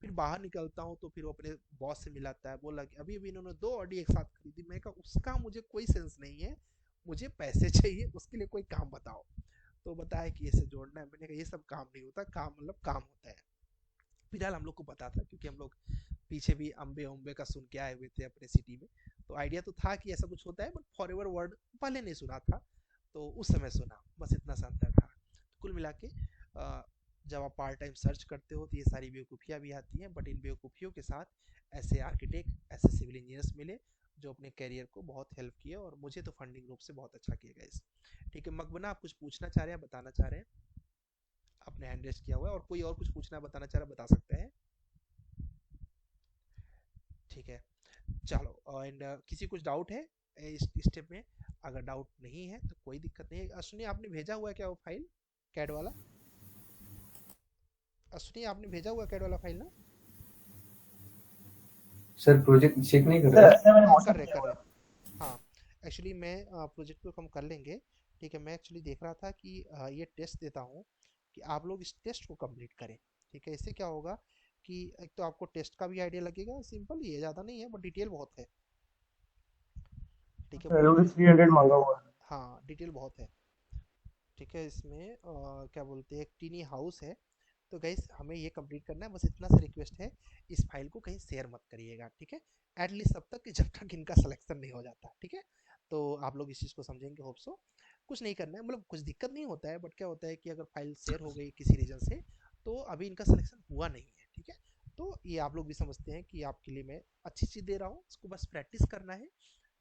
[SPEAKER 1] फिर बाहर निकलता हूँ तो फिर वो अपने बॉस से मिलाता है, बोला कि अभी अभी इन्होंने 2 ऑडी एक साथ खरीदी। मैं कहा उसका मुझे कोई सेंस नहीं है, मुझे पैसे चाहिए, उसके लिए कोई काम बताओ। तो बताया कि ऐसे जोड़ना है। मैंने कहा ये सब काम नहीं होता, काम मतलब काम होता है। फिलहाल हम लोग को पता था, क्योंकि हम लोग पीछे भी अम्बे उम्बे का सुन के आए हुए थे अपने सिटी में। तो आइडिया तो था कि ऐसा कुछ होता है, बट फॉरएवर वर्ड पहले नहीं सुना था, तो उस समय सुना, बस इतना सा अंतर था। तो कुल मिला के जब आप पार्ट टाइम सर्च करते हो तो ये सारी बेवकूफ़ियाँ भी आती हैं, बट इन बेवकूफ़ियों के साथ ऐसे आर्किटेक्ट ऐसे सिविल इंजीनियर्स मिले जो अपने करियर को बहुत हेल्प किए, और मुझे तो फंडिंग रूप से बहुत अच्छा किया गया इस। ठीक है मकबना, आप कुछ पूछना चाह रहे हैं, बताना चाह रहे हैं, आपने हैंड रेस किया हुआ है, और कोई और कुछ पूछना बताना चाह रहा है बता सकते हैं। ठीक है, चलो। एंड किसी कुछ डाउट है इस स्टेप में? अगर डाउट नहीं है तो कोई दिक्कत नहीं है। अश्विनी आपने भेजा हुआ है क्या वो फाइल, कैड वाला? अश्विनी आपने भेजा हुआ कैड वाला फाइल ना?
[SPEAKER 3] सर प्रोजेक्ट चेक नहीं कर
[SPEAKER 2] सर
[SPEAKER 3] रहे?
[SPEAKER 2] ऐसे मैंने
[SPEAKER 1] हाँ
[SPEAKER 2] व्हाट्सएप किया
[SPEAKER 1] कर
[SPEAKER 2] हुआ
[SPEAKER 1] रहे।
[SPEAKER 2] है।
[SPEAKER 1] हाँ, एक्चुअली मैं प्रोजेक्ट को हम कर लेंगे। ठीक है, मैं एक्चुअली देख रहा था कि ये टेस्ट देता हूँ कि आप लोग इस टेस्ट को कंप्लीट करें। ठीक है, इससे क्या होगा कि एक तो आपको टेस्ट का भी आइडिया लगेगा, सिंपल ही है, ज़्यादा नहीं है, बट डिटेल बहुत है। ठीक है,
[SPEAKER 2] सर
[SPEAKER 1] पूरी
[SPEAKER 2] रुपीज 300 मांगा हुआ है।
[SPEAKER 1] हाँ डिटेल बहुत है। ठीक है, इसमें क्या बोलते हैं, एक टीनी हाउस है। तो गाइस हमें ये कंप्लीट करना है, बस इतना सा रिक्वेस्ट है, इस फाइल को कहीं शेयर मत करिएगा। ठीक है, एटलीस्ट तब तक कि जब तक इनका सिलेक्शन नहीं हो जाता। ठीक है, तो आप लोग इस चीज़ को समझेंगे होप सो। कुछ नहीं करना है, मतलब कुछ दिक्कत नहीं होता है, बट क्या होता है कि अगर फाइल शेयर हो गई किसी रीजन से, तो अभी इनका सिलेक्शन हुआ नहीं है। ठीक है, तो ये आप लोग भी समझते हैं कि आपके लिए मैं अच्छी चीज़ दे रहा हूँ, इसको बस प्रैक्टिस करना है।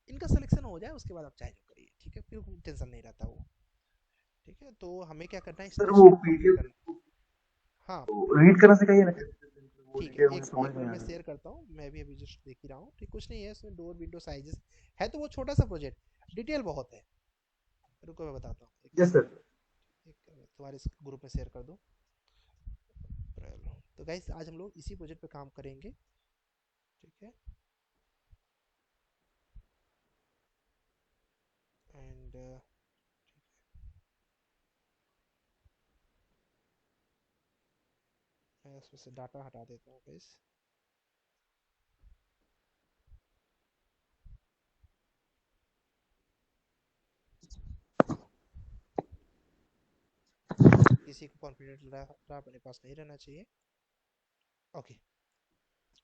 [SPEAKER 1] इनका सिलेक्शन हो जाए उसके बाद आप चाहे जो करिए। ठीक है, फिर टेंशन नहीं रहता वो। ठीक है, तो हमें क्या करना है, इस
[SPEAKER 2] सर
[SPEAKER 1] टेस्ट
[SPEAKER 2] वो
[SPEAKER 1] को कंप्लीट
[SPEAKER 2] पीडीएफ
[SPEAKER 1] करना। हाँ
[SPEAKER 2] रीड करना सिखाइए ना कैसे वो
[SPEAKER 1] ठीक
[SPEAKER 2] डिटेल
[SPEAKER 1] है,
[SPEAKER 2] मुझे
[SPEAKER 1] एक
[SPEAKER 2] समझ
[SPEAKER 1] एक
[SPEAKER 2] नहीं
[SPEAKER 1] मिनट
[SPEAKER 2] आ
[SPEAKER 1] में
[SPEAKER 2] रहा है।
[SPEAKER 1] शेयर करता हूँ, मैं भी अभी जस्ट देख ही रहा हूँ। ठीक, कुछ नहीं है इसमें, डोर विंडो साइजेस है, तो वो छोटा सा प्रोजेक्ट, डिटेल बहुत है। रुको मैं बताता हूँ,
[SPEAKER 2] यस सर।
[SPEAKER 1] एक तुम्हारे इस ग्रुप में शेयर कर दूँ। तो गाइस आज हम लोग इसी प्रोजेक्ट पे काम करेंगे, ठीक है। एंड मैं उसमें से डाटा हटा देता हूँ गाइस। किसी को कॉन्फिडेंट डाटा अपने पास नहीं रहना चाहिए। ओके,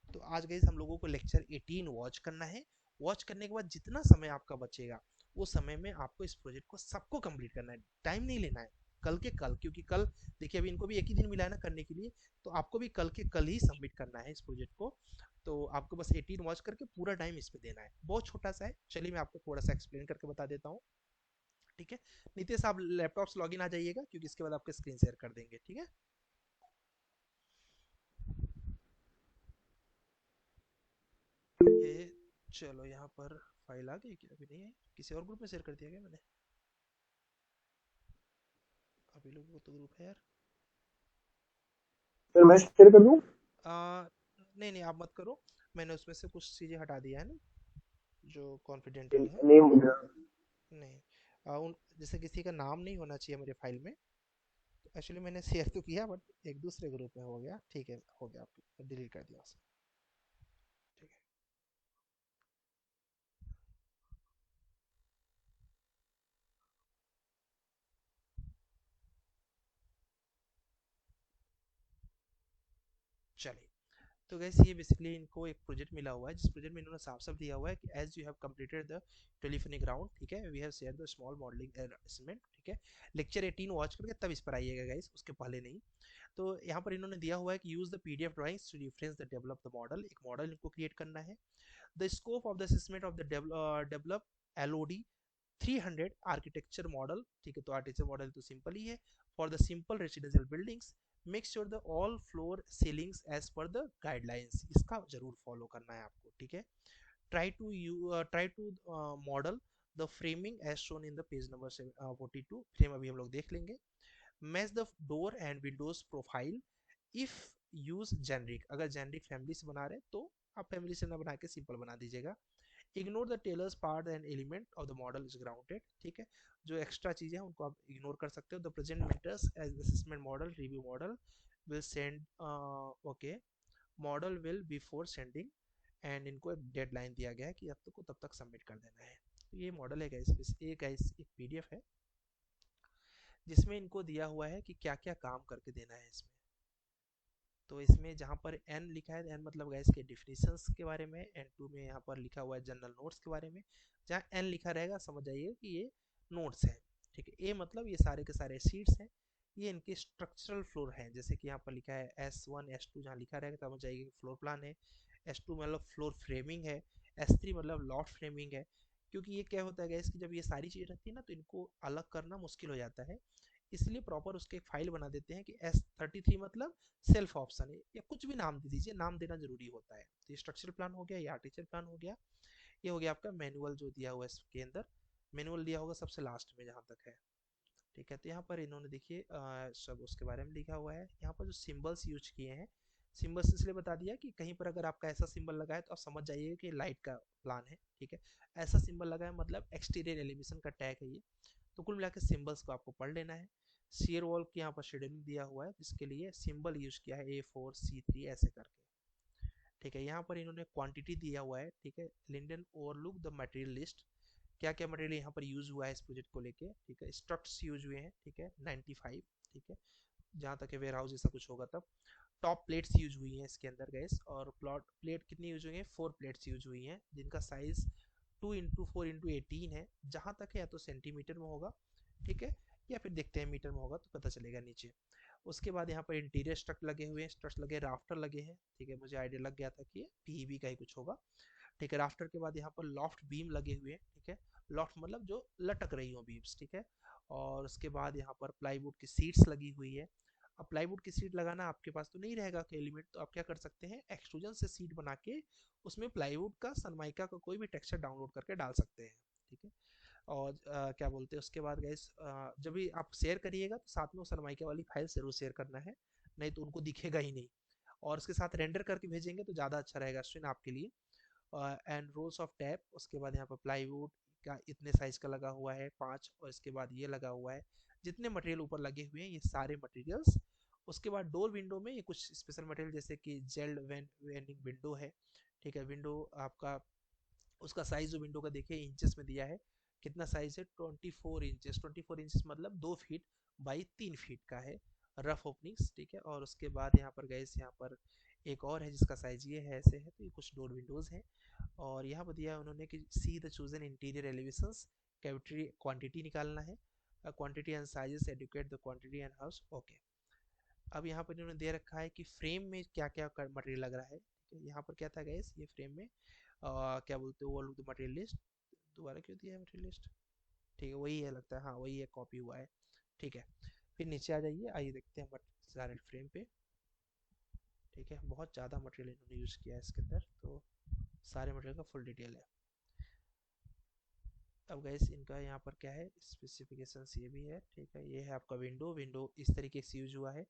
[SPEAKER 1] तो आज गाइस हम लोगों को लेक्चर 18 वॉच करना है। वॉच करने के बाद जितना समय आपका बचेगा वो समय में आपको इस प्रोजेक्ट को सबको कंप्लीट करना है, टाइम नहीं लेना है। कल के कल, क्योंकि कल देखिए अभी इनको भी एक ही दिन मिला है ना करने के लिए, तो आपको भी कल के कल ही सबमिट करना है इस प्रोजेक्ट को। तो आपको बस 18 वॉच करके पूरा टाइम इस पे देना है, बहुत छोटा सा है। चलिए मैं आपको थोड़ा सा एक्सप्लेन करके बता देता हूँ, ठीक है। नितेश आप लैपटॉप से लॉगिन आ जाइएगा, क्योंकि इसके बाद आपका स्क्रीन शेयर कर देंगे, ठीक है। ये चलो यहाँ पर फाइल आ गई क्या? अभी नहीं है, किसी और ग्रुप में शेयर कर दिया गया मैंने? अभी लोगों को तो ग्रुप है यार।
[SPEAKER 2] सर मैं शेयर कर दूं?
[SPEAKER 1] नहीं नहीं, आप मत करो। मैंने उसमें से कुछ चीज़ें हटा दिया है ना, जो कॉन्फिडेंशियल है।
[SPEAKER 2] नेम वगैरह।
[SPEAKER 1] नहीं, उन जैसे किसी का नाम नहीं होना चाहिए मेरे फाइल में। तो एक्चुअली मैंने शेयर तो किया, बट एक दूसरे ग्रुप में हो गया, ठीक है, हो गया, आप डिलीट कर दिया उसे, ठीक है। चलिए, तो गैस ये बेसिकली इनको एक प्रोजेक्ट मिला हुआ है, जिस प्रोजेक्ट में इन्होंने साफ साफ दिया हुआ है कि as you have completed the telephonic round, ठीक है, we have share the small modelling arrangement, ठीक है। लेक्चर 18 वॉच करके तब इस पर आइएगा गाइस, उसके पहले नहीं। तो यहाँ पर इन्होंने दिया हुआ है कि use the PDF drawings to difference the develop the model, एक मॉडल इनको क्रिएट करना है। The scope of the assessment of the develop LOD 300 architecture model, ठीक है। तो आर्किटेक्चर मॉडल तो सिंपल ही है। For the simple residential buildings make sure the all floor ceilings as per the guidelines, इसका जरूर फॉलो करना है आपको, ठीक है। Try to model the framing as shown in the page number 42, frame अभी हम लोग देख लेंगे। Match the door and Windows profile if use generic, अगर जेनरिक फैमिली से बना रहे हैं तो आप फैमिली से ना बना के सिंपल बना दीजिएगा। Ignore the tailors part and element of the model is grounded, ठीक है। जो एक्स्ट्रा चीजें हैं उनको आप इग्नोर कर सकते हो। The present matters as assessment model review model will send, okay, model will before sending, and इनको एक डेडलाइन दिया गया है कि अब तक को तब तक सबमिट कर देना है। तो ये मॉडल है गाइस, एक पीडीएफ है जिसमें इनको दिया हुआ है कि क्या क्या काम करके देना है इसमें। तो इसमें जहाँ पर एन लिखा है, एन मतलब गैस के डिफिनीशंस के बारे में, एन टू में यहाँ पर लिखा हुआ है जनरल नोट्स के बारे में। जहाँ एन लिखा रहेगा समझ जाइए कि ये नोट्स हैं, ठीक है। ए मतलब ये सारे के सारे सीट्स हैं, ये इनके स्ट्रक्चरल फ्लोर हैं। जैसे कि यहाँ पर लिखा है S1 S2, जहाँ लिखा रहेगा समझ जाइए कि फ्लोर प्लान है। S2 मतलब फ्लोर फ्रेमिंग है। S3 मतलब लॉफ्ट फ्रेमिंग है। क्योंकि ये क्या होता है गैस कि जब ये सारी चीज़ें रहती है ना, तो इनको अलग करना मुश्किल हो जाता है। इसलिए प्रॉपर उसके एक फाइल बना देते हैं कि S33 मतलब सेल्फ ऑप्शन है, या कुछ भी नाम दे दीजिए, नाम देना जरूरी होता है। तो ये स्ट्रक्चरल प्लान हो गया, ये आर्टिचर प्लान हो गया, ये हो गया आपका मैनुअल जो दिया हुआ है इसके अंदर। मैनुअल दिया होगा सबसे लास्ट में जहाँ तक है, ठीक है। तो यहाँ पर इन्होंने देखिए सब उसके बारे में लिखा हुआ है। यहाँ पर जो सिंबल्स यूज किए हैं, सिंबल्स इसलिए बता दिया कि कहीं पर अगर आपका ऐसा सिंबल लगा है तो आप समझ जाइए कि लाइट का प्लान है, ठीक है। ऐसा सिंबल लगा है मतलब एक्सटीरियर एलिवेशन का टैग है ये। तो कुल मिलाकर सिंबल्स को आपको पढ़ लेना है। शेयर वॉल की यहाँ पर शेड्यूलिंग दिया हुआ है, जिसके लिए सिंबल यूज किया है A4 C3 ऐसे करके, ठीक है। यहाँ पर इन्होंने क्वांटिटी दिया हुआ है, ठीक है। Linden overlook the material list, क्या क्या मटेरियल यहाँ पर यूज हुआ है इस प्रोजेक्ट को लेके, ठीक है। स्ट्रक्ट्स यूज हुए हैं, ठीक है, 95, ठीक है, जहाँ तक है वेयर हाउस जैसा कुछ होगा तब। टॉप प्लेट्स यूज हुई हैं इसके अंदर गैस, और प्लॉट प्लेट कितनी यूज हुई है, 4 प्लेट्स यूज हुई हैं, जिनका साइज 2x4x18 है। जहाँ तक है या तो सेंटीमीटर में होगा, ठीक है, या फिर देखते हैं मीटर में होगा तो पता चलेगा नीचे। उसके बाद यहाँ पर इंटीरियर स्ट्रक्ट लगे हुए हैं, स्ट्रक्ट लगे, राफ्टर लगे हैं, ठीक है। मुझे आइडिया लग गया था कि ये पीईबी का ही कुछ होगा, ठीक है। राफ्टर के बाद यहाँ पर लॉफ्ट बीम लगे हुए हैं, ठीक है। लॉफ्ट मतलब जो लटक रही हो बीम्स, ठीक है। और उसके बाद यहाँ पर प्लाईवुड की सीट्स लगी हुई है। अब प्लाईवुड की सीट लगाना आपके पास तो नहीं रहेगा कि एलिमेंट, तो आप क्या कर सकते हैं, एक्सट्रूजन से सीट बना के उसमें प्लाईवुड का सनमाइका का कोई भी टेक्सचर डाउनलोड करके डाल सकते हैं, ठीक है। और क्या बोलते हैं उसके बाद गाइस, जब भी आप शेयर करिएगा तो साथ में वो सनमाइका वाली फाइल जरूर शेयर करना है, नहीं तो उनको दिखेगा ही नहीं। और उसके साथ रेंडर करके भेजेंगे तो ज़्यादा अच्छा रहेगा अश्विन आपके लिए। एंड रोल्स ऑफ टैप, उसके बाद यहाँ पर प्लाईवुड का इतने साइज का लगा हुआ है 5, और इसके बाद ये लगा हुआ है, जितने मटेरियल ऊपर लगे हुए हैं ये सारे मटेरियल्स। उसके बाद डोर विंडो में ये कुछ स्पेशल मटेरियल जैसे कि जेल्ड वेंडिंग विंडो है, ठीक है। विंडो आपका, उसका साइज जो विंडो का देखिए इंचेस में दिया है, कितना साइज है 24 इंचेस। 24 इंचेस मतलब 2 फीट बाई 3 फीट का है, रफ ओपनिंग्स, ठीक है। और उसके बाद यहाँ पर गए, यहाँ पर एक और है जिसका साइज ये है, ऐसे है। तो ये कुछ डोर विंडोज हैं। और यहाँ पर दिया है उन्होंने कि see the chosen interior elevations, cavity quantity निकालना है, quantity and sizes educate the quantity and house, okay. अब यहाँ पर इन्होंने दे रखा है कि फ्रेम में क्या क्या मटेरियल लग रहा है, ठीक है। यहाँ पर क्या था गैस, ये फ्रेम में क्या बोलते हैं, वो लोग मटेरियल लिस्ट, दोबारा क्यों दिया है मटेरियल लिस्ट, ठीक है वही है लगता है, हाँ वही है, कॉपी हुआ है, ठीक है। फिर नीचे आ जाइए, आइए देखते हैं सारे फ्रेम पे, ठीक है। बहुत ज़्यादा मटेरियल इन्होंने यूज़ किया है इसके अंदर, तो सारे मटेरियल का फुल डिटेल है। अब गैस इनका यहाँ पर क्या है, स्पेसिफिकेशंस ये भी है, ठीक है। ये है आपका विंडो, विंडो इस तरीके से यूज हुआ है,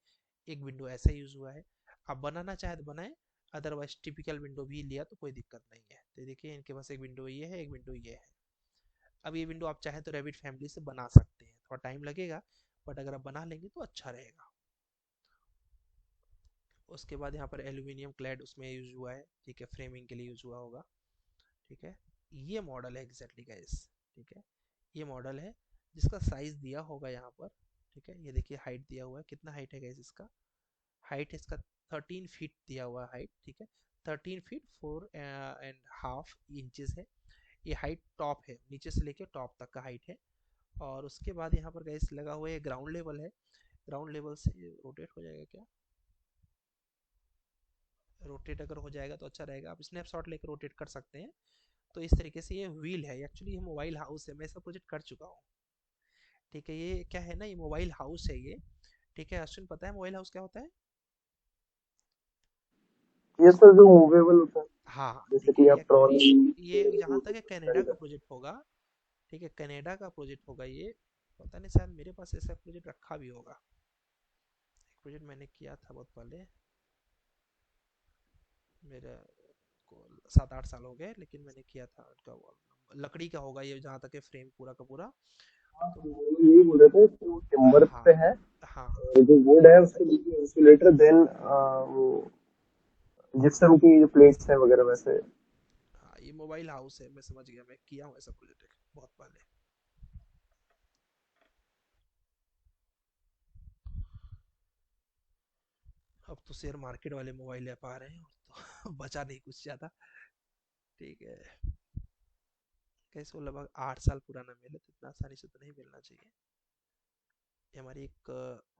[SPEAKER 1] एक विंडो ऐसा यूज हुआ है। आप बनाना चाहे तो बनाए, अदरवाइज टिपिकल विंडो भी लिया तो कोई दिक्कत नहीं है। तो देखिए इनके पास एक विंडो ये है, एक विंडो ये है। अब ये विंडो आप चाहें तो रेविट फैमिली से बना सकते हैं, थोड़ा टाइम लगेगा, बट अगर आप बना लेंगे तो अच्छा रहेगा। उसके बाद यहाँ पर एल्यूमिनियम क्लैड उसमें यूज हुआ है, ठीक है, फ्रेमिंग के लिए यूज हुआ होगा, ठीक है। ये मॉडल है एग्जैक्टली गाइस, ठीक है। ये मॉडल है जिसका साइज दिया होगा यहाँ पर, ठीक है। ये देखिए हाइट दिया हुआ है, कितना हाइट है गाइस इसका, हाइट है इसका 13 फीट दिया हुआ है हाइट, ठीक है। 13 फीट 4.5 इंचेस है। ये हाइट टॉप है, नीचे से लेके टॉप तक का हाइट है। और उसके बाद यहाँ पर गैस लगा हुआ है, ग्राउंड लेवल है। ग्राउंड लेवल से रोटेट हो जाएगा क्या, रोटेट अगर हो जाएगा तो अच्छा रहेगा, आप स्नैपशॉट लेकर रोटेट कर सकते हैं। तो इस तरीके से ये व्हील है, एक्चुअली ये मोबाइल हाउस है, मैं इसका प्रोजेक्ट कर चुका हूँ, ठीक है। ये क्या है ना, ये मोबाइल हाउस है ये, ठीक है। अश्विन पता है मोबाइल हाउस क्या होता है?
[SPEAKER 2] ये सर जो मूवेबल होता है,
[SPEAKER 1] हाँ हाँ,
[SPEAKER 2] जैसे
[SPEAKER 1] ठीक है।
[SPEAKER 2] कि आप ट्रॉली
[SPEAKER 1] ये जहाँ तक है कनाडा
[SPEAKER 2] कैरी
[SPEAKER 1] का
[SPEAKER 2] कर।
[SPEAKER 1] प्रोजेक्ट होगा, ठीक है, कनाडा का प्रोजेक्ट होगा ये। पता नहीं, शायद मेरे पास ऐसा प्रोजेक्ट रखा भी होगा, एक प्रोजेक्ट मैंने किया था बहुत पहले, मेरा को 7-8 साल हो गए, लेकिन मैंने किया था उनका, वो लकड़ी का होगा ये, जहाँ तक है फ्रेम पूरा का पूरा।
[SPEAKER 2] हाँ,
[SPEAKER 1] तो
[SPEAKER 2] तो वो यही बोल रहे थे कि वो टिम्बर
[SPEAKER 1] हाँ
[SPEAKER 2] पे है,
[SPEAKER 1] हाँ
[SPEAKER 2] और जो वुड है उसके नीचे इंसुलेटर, देन वो जिप्सम की जो प्लेट्स है वगैरह वैसे।
[SPEAKER 1] हाँ, ये मोबाइल हाउस है, मैं समझ गया, मैं किया हूँ ऐसा प्रोजेक्ट बहुत पहले। अब तो शेयर मार्केट वाले मोबाइल ऐप आ रहे हैं, तो बचा नहीं कुछ ज़्यादा, ठीक है। कैसे वो लगभग 8 साल पुराना मेल है, तो इतना आसानी से तो नहीं मिलना चाहिए। ये हमारी एक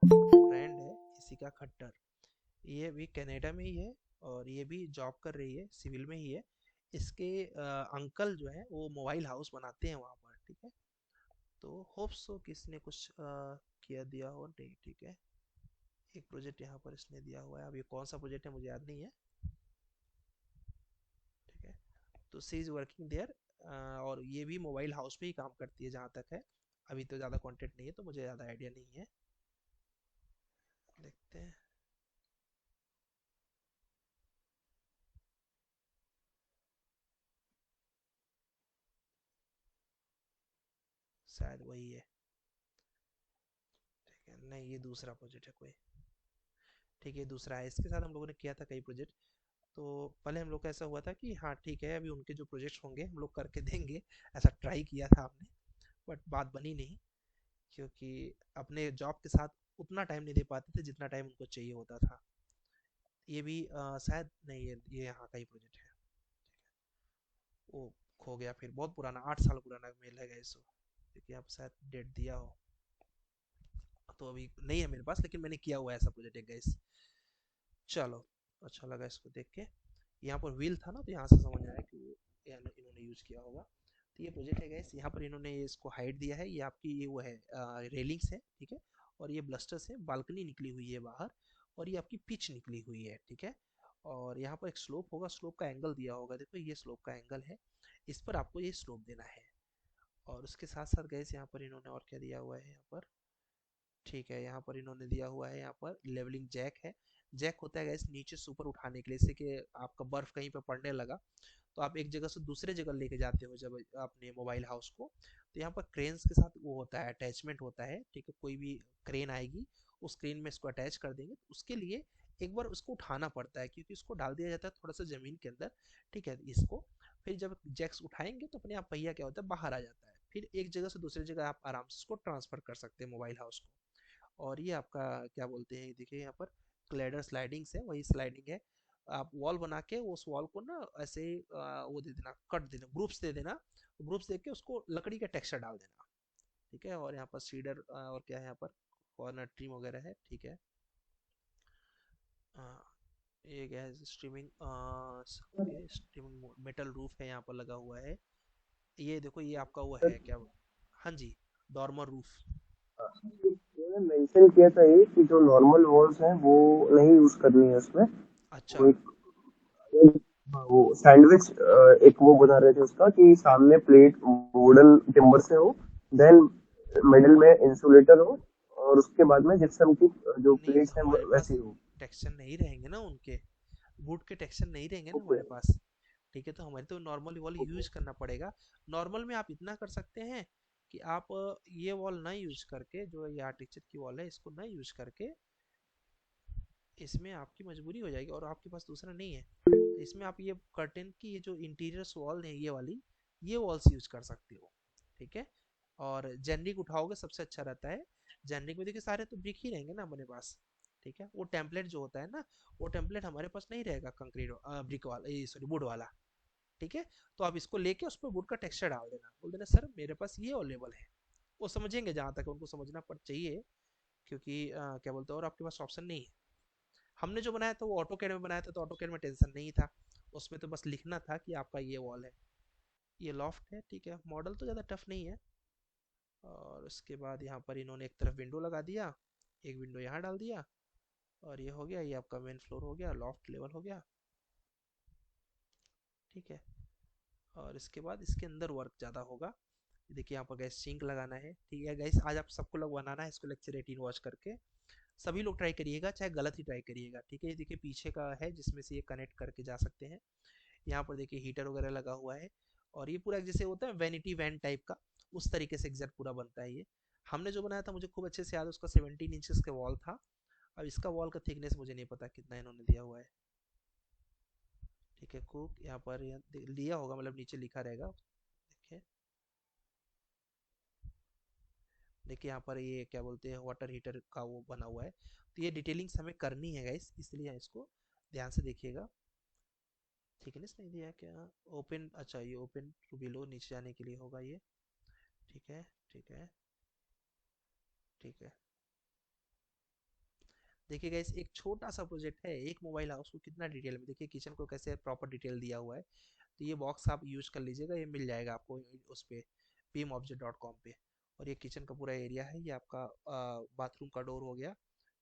[SPEAKER 1] फ्रेंड है इशिका खट्टर, ये भी कनाडा में ही है, और ये भी जॉब कर रही है, सिविल में ही है। इसके अंकल जो है वो मोबाइल हाउस बनाते हैं वहाँ पर, ठीक है। तो होप सो किसने कुछ किया दिया हो, नहीं, ठीक है। एक प्रोजेक्ट यहाँ पर इसने दिया हुआ है, अब ये कौन सा प्रोजेक्ट है मुझे याद नहीं है, ठीक है। तो सी इज़ वर्किंग देयर, और ये भी मोबाइल हाउस पे ही काम करती है जहाँ तक है। अभी तो ज़्यादा कंटेंट नहीं है तो मुझे ज़्यादा आइडिया नहीं है, देखते हैं। शायद वही है, ठीक है। नहीं, ये दूसरा प्रोजेक्ट है कोई, ठीक है, दूसरा है। इसके साथ हम लोगों ने किया था कई प्रोजेक्ट। तो पहले हम लोग का ऐसा हुआ था कि हाँ ठीक है, अभी उनके जो प्रोजेक्ट्स होंगे हम लोग करके देंगे, ऐसा ट्राई किया था हमने, बट बात बनी नहीं, क्योंकि अपने जॉब के साथ उतना टाइम नहीं दे पाते थे जितना टाइम उनको चाहिए होता था। ये भी शायद नहीं, ये यहाँ का ही प्रोजेक्ट है, वो खो गया, फिर बहुत पुराना 8 साल पुराना मेल है गैस, देखिए आप शायद डेट दिया हो, तो अभी नहीं है मेरे पास, लेकिन मैंने किया हुआ है ऐसा प्रोजेक्ट है गैस। चलो, अच्छा लगा इसको देख के। यहाँ पर व्हील था ना, तो यहाँ से समझ आया कि इन्होंने यूज किया होगा। तो ये प्रोजेक्ट है गैस, यहाँ पर इन्होंने इसको हाइट दिया है, ये आपकी ये वो है रेलिंग्स है, ठीक है। और ये ब्लस्टर्स है, बालकनी निकली हुई है बाहर, और ये आपकी पिच निकली हुई है, ठीक है। और यहाँ पर एक स्लोप होगा, स्लोप का एंगल दिया होगा, देखो ये स्लोप का एंगल है, इस पर आपको ये स्लोप देना है। और उसके साथ साथ गैस यहाँ पर इन्होंने और क्या दिया हुआ है यहाँ पर, ठीक है, यहाँ पर इन्होंने दिया हुआ है, यहाँ पर लेवलिंग जैक है। जैक होता है गैस नीचे से ऊपर उठाने के लिए, जैसे कि आपका बर्फ कहीं पे पड़ने लगा तो आप एक जगह से दूसरे जगह लेके जाते हो जब अपने मोबाइल हाउस को, तो यहाँ पर क्रेन्स के साथ वो होता है, अटैचमेंट होता है, ठीक है, कोई भी क्रेन आएगी उस क्रेन में इसको अटैच कर देंगे, तो उसके लिए एक बार उसको उठाना पड़ता है क्योंकि उसको डाल दिया जाता है थोड़ा सा जमीन के अंदर, ठीक है, इसको फिर जब जैक्स उठाएंगे तो अपने आप पहिया क्या होता है बाहर आ जाता है, फिर एक जगह से दूसरी जगह आप आराम से उसको ट्रांसफर कर सकते हैं मोबाइल हाउस को। और ये आपका क्या बोलते हैं, देखिए यहाँ पर क्लैडर स्लाइडिंग्स है, वही स्लाइडिंग है, आप वॉल बना के उस वॉल को ना ऐसे वो दे देना, कट देना, ग्रुप्स दे देना, ग्रुप्स दे के उसको लकड़ी का टेक्सचर डाल देना, ठीक है। और यहाँ पर सीडर और क्या है यहाँ पर कॉर्नर ट्रिम वगैरह है, ठीक है। ये क्या है, streaming, okay, streaming metal roof है यहाँ पर लगा हुआ है। ये देखो ये आपका वो है क्या, हाँ जी, डॉर्मर रूफ।
[SPEAKER 2] मैंने मेंशन किया था ये कि जो नॉर्मल वॉल्स हैं वो नहीं यूज करनी है उसमें।
[SPEAKER 1] अच्छा।
[SPEAKER 2] वो एक हाँ, वो सैंडविच एक वो बना रहे थे उसका कि सामने प्लेट वुडन टिम्बर से हो, देन मिडिल में इंसुलेटर हो, और उसके बाद में जिप्सम की जो
[SPEAKER 1] नहीं
[SPEAKER 2] प्लेट्स हैं
[SPEAKER 1] हमारे पास
[SPEAKER 2] वैसी हो।
[SPEAKER 1] टेक्सचर नहीं रहेंगे ना उनके, वुड के टेक्सचर नहीं रहेंगे ना
[SPEAKER 2] ओके।
[SPEAKER 1] हमारे पास, ठीक है, तो हमारे तो नॉर्मल वॉल यूज करना पड़ेगा। नॉर्मल में आप इतना कर सकते हैं कि आप ये वॉल ना यूज करके, जो ये आर्टिचर की वॉल है इसको ना यूज करके, इसमें आपकी मजबूरी हो जाएगी और आपके पास दूसरा नहीं है, इसमें आप ये कर्टेन की ये जो इंटीरियर वॉल है ये वाली, ये वॉल्स यूज कर सकते हो, ठीक है। और जेनरिक उठाओगे सबसे अच्छा रहता है, जेनरिक में देखिए सारे तो ब्रिक ही रहेंगे ना हमारे पास, ठीक है, वो टेम्पलेट जो होता है ना, वो टेम्पलेट हमारे पास नहीं रहेगा कंक्रीट ब्रिक वाला, सॉरी वुड वाला, ठीक है। तो आप इसको लेके उस पर वुड का टेक्सचर डाल देना, बोल देना सर मेरे पास ये अवेलेबल है, वो समझेंगे जहां तक उनको समझना पड़ चाहिए, क्योंकि क्या बोलते हैं, और आपके पास ऑप्शन नहीं है। हमने जो बनाया था वो ऑटो कैड में बनाया था, तो ऑटो कैड में टेंशन नहीं था, उसमें तो बस लिखना था कि आपका ये वॉल है, ये लॉफ्ट है, ठीक है, मॉडल तो ज़्यादा टफ नहीं है। और उसके बाद यहाँ पर इन्होंने एक तरफ विंडो लगा दिया, एक विंडो यहाँ डाल दिया, और ये हो गया, ये आपका मेन फ्लोर हो गया, लॉफ्ट लेवल हो गया, ठीक है। और इसके बाद इसके अंदर वर्क ज़्यादा होगा, देखिए यहाँ पर गैस सिंक लगाना है, ठीक है गैस, आज आप सबको लोग बनाना है इसको लेक्चर 18 वॉच करके, सभी लोग ट्राई करिएगा, चाहे गलत ही ट्राई करिएगा, ठीक है। देखिए पीछे का है जिसमें से ये कनेक्ट करके जा सकते हैं, यहाँ पर देखिए हीटर वगैरह लगा हुआ है, और ये पूरा जैसे होता है वैनिटी वैन टाइप का, उस तरीके से एग्जैक्ट पूरा बनता है ये। हमने जो बनाया था मुझे खूब अच्छे से याद है, उसका 17 इंचेस का वॉल था। अब इसका वॉल का थिकनेस मुझे नहीं पता कितना इन्होंने दिया हुआ है, ठीक है, कुक यहाँ पर लिया होगा, मतलब नीचे लिखा रहेगा, देखिए, देखिए यहाँ पर ये क्या बोलते हैं वाटर हीटर का वो बना हुआ है, तो ये डिटेलिंग्स हमें करनी है गाइस, इसलिए इसको ध्यान से देखिएगा। थिकनेस नहीं दिया क्या, ओपन, अच्छा ये ओपन टू बिलो नीचे जाने के लिए होगा ये, ठीक है, ठीक है, ठीक है। देखिए गाइस एक छोटा सा प्रोजेक्ट है, एक मोबाइल हाउस को कितना डिटेल में, देखिए किचन को कैसे प्रॉपर डिटेल दिया हुआ है, तो ये बॉक्स आप यूज कर लीजिएगा, ये मिल जाएगा आपको उस पे beamobject.com पे। और ये किचन का पूरा एरिया है, ये आपका बाथरूम का डोर हो गया,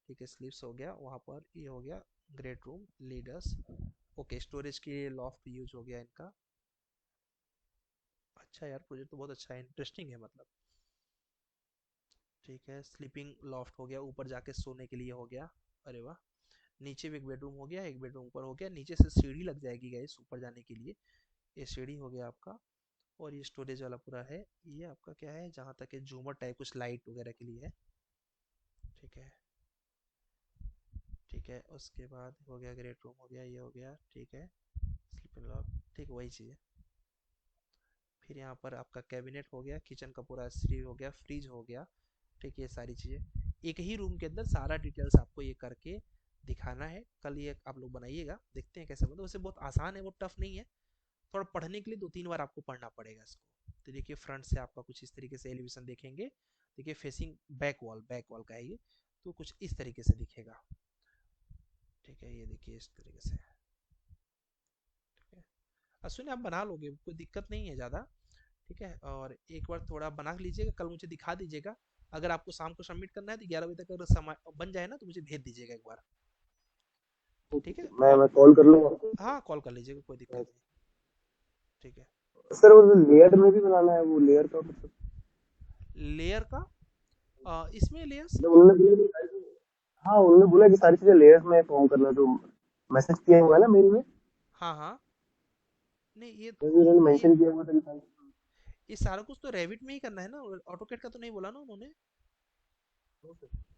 [SPEAKER 1] ठीक है, स्लिप्स हो गया, वहाँ पर ये हो गया great room leaders, okay, storage के लॉफ्ट यूज हो गया इनका। अच्छा यार प्रोजेक्ट तो बहुत अच्छा है, इंटरेस्टिंग है मतलब, ठीक है, स्लीपिंग लॉफ्ट हो गया, ऊपर जाके सोने के लिए हो गया, अरे वाह। नीचे भी एक बेडरूम हो गया, एक बेडरूम ऊपर हो गया, नीचे से सीढ़ी लग जाएगी गैस ऊपर जाने के लिए, ये सीढ़ी हो गया आपका। और ये स्टोरेज वाला पूरा है, ये आपका क्या है, जहाँ तक है झूमर टाइप कुछ लाइट वगैरह के लिए है, ठीक है, ठीक है। उसके बाद हो गया ग्रेट रूम हो गया, ये हो गया, ठीक है, स्लीपिंग लॉफ्ट, ठीक वही चीज़ है। फिर यहाँ पर आपका कैबिनेट हो गया, किचन का पूरा सीढ़ी हो गया, फ्रिज हो गया, ठीक है, ये सारी चीज़ें एक ही रूम के अंदर सारा डिटेल्स आपको ये करके दिखाना है, कल ये आप लोग बनाइएगा, देखते हैं कैसे बनता है, वैसे बहुत आसान है, वो टफ नहीं है, थोड़ा पढ़ने के लिए 2-3 बार आपको पढ़ना पड़ेगा इसको। तो देखिए फ्रंट से आपका कुछ इस तरीके से एलिवेशन देखेंगे, देखिए फेसिंग बैक वॉल का है ये, तो कुछ इस तरीके से दिखेगा, ठीक है, ये देखिए इस तरीके से, ठीक है। अश्विनी आप बना लोगे, कोई दिक्कत नहीं है ज़्यादा, ठीक है। और एक बार थोड़ा बना लीजिएगा, कल मुझे दिखा दीजिएगा, अगर आपको शाम को सबमिट करना है तो 11 बजे तक अगर समय बन जाए ना तो मुझे भेज दीजिएगा एक बार, ठीक है।
[SPEAKER 2] मैं कॉल कर लूंगा आपको।
[SPEAKER 1] हाँ कॉल कर लीजिएगा, कोई दिक्कत नहीं। ठीक है।
[SPEAKER 2] सर वो लेयर में भी बनाना है, वो लेयर का मतलब
[SPEAKER 1] लेयर का इसमें लेयर्स।
[SPEAKER 2] मतलब उन्होंने, हाँ उन्होंने बोला कि सारी चीजें लेयर्स में फॉर्म करना, जो मैसेज किया हुआ है ना मेल में,
[SPEAKER 1] हाँ हाँ। नहीं ये
[SPEAKER 2] जो
[SPEAKER 1] तो
[SPEAKER 2] उन्होंने
[SPEAKER 1] ये
[SPEAKER 2] मेंशन किया हुआ था कि सारी,
[SPEAKER 1] ये सारा कुछ तो रेविट में ही करना है ना, ऑटोकेट का तो नहीं बोला ना उन्होंने।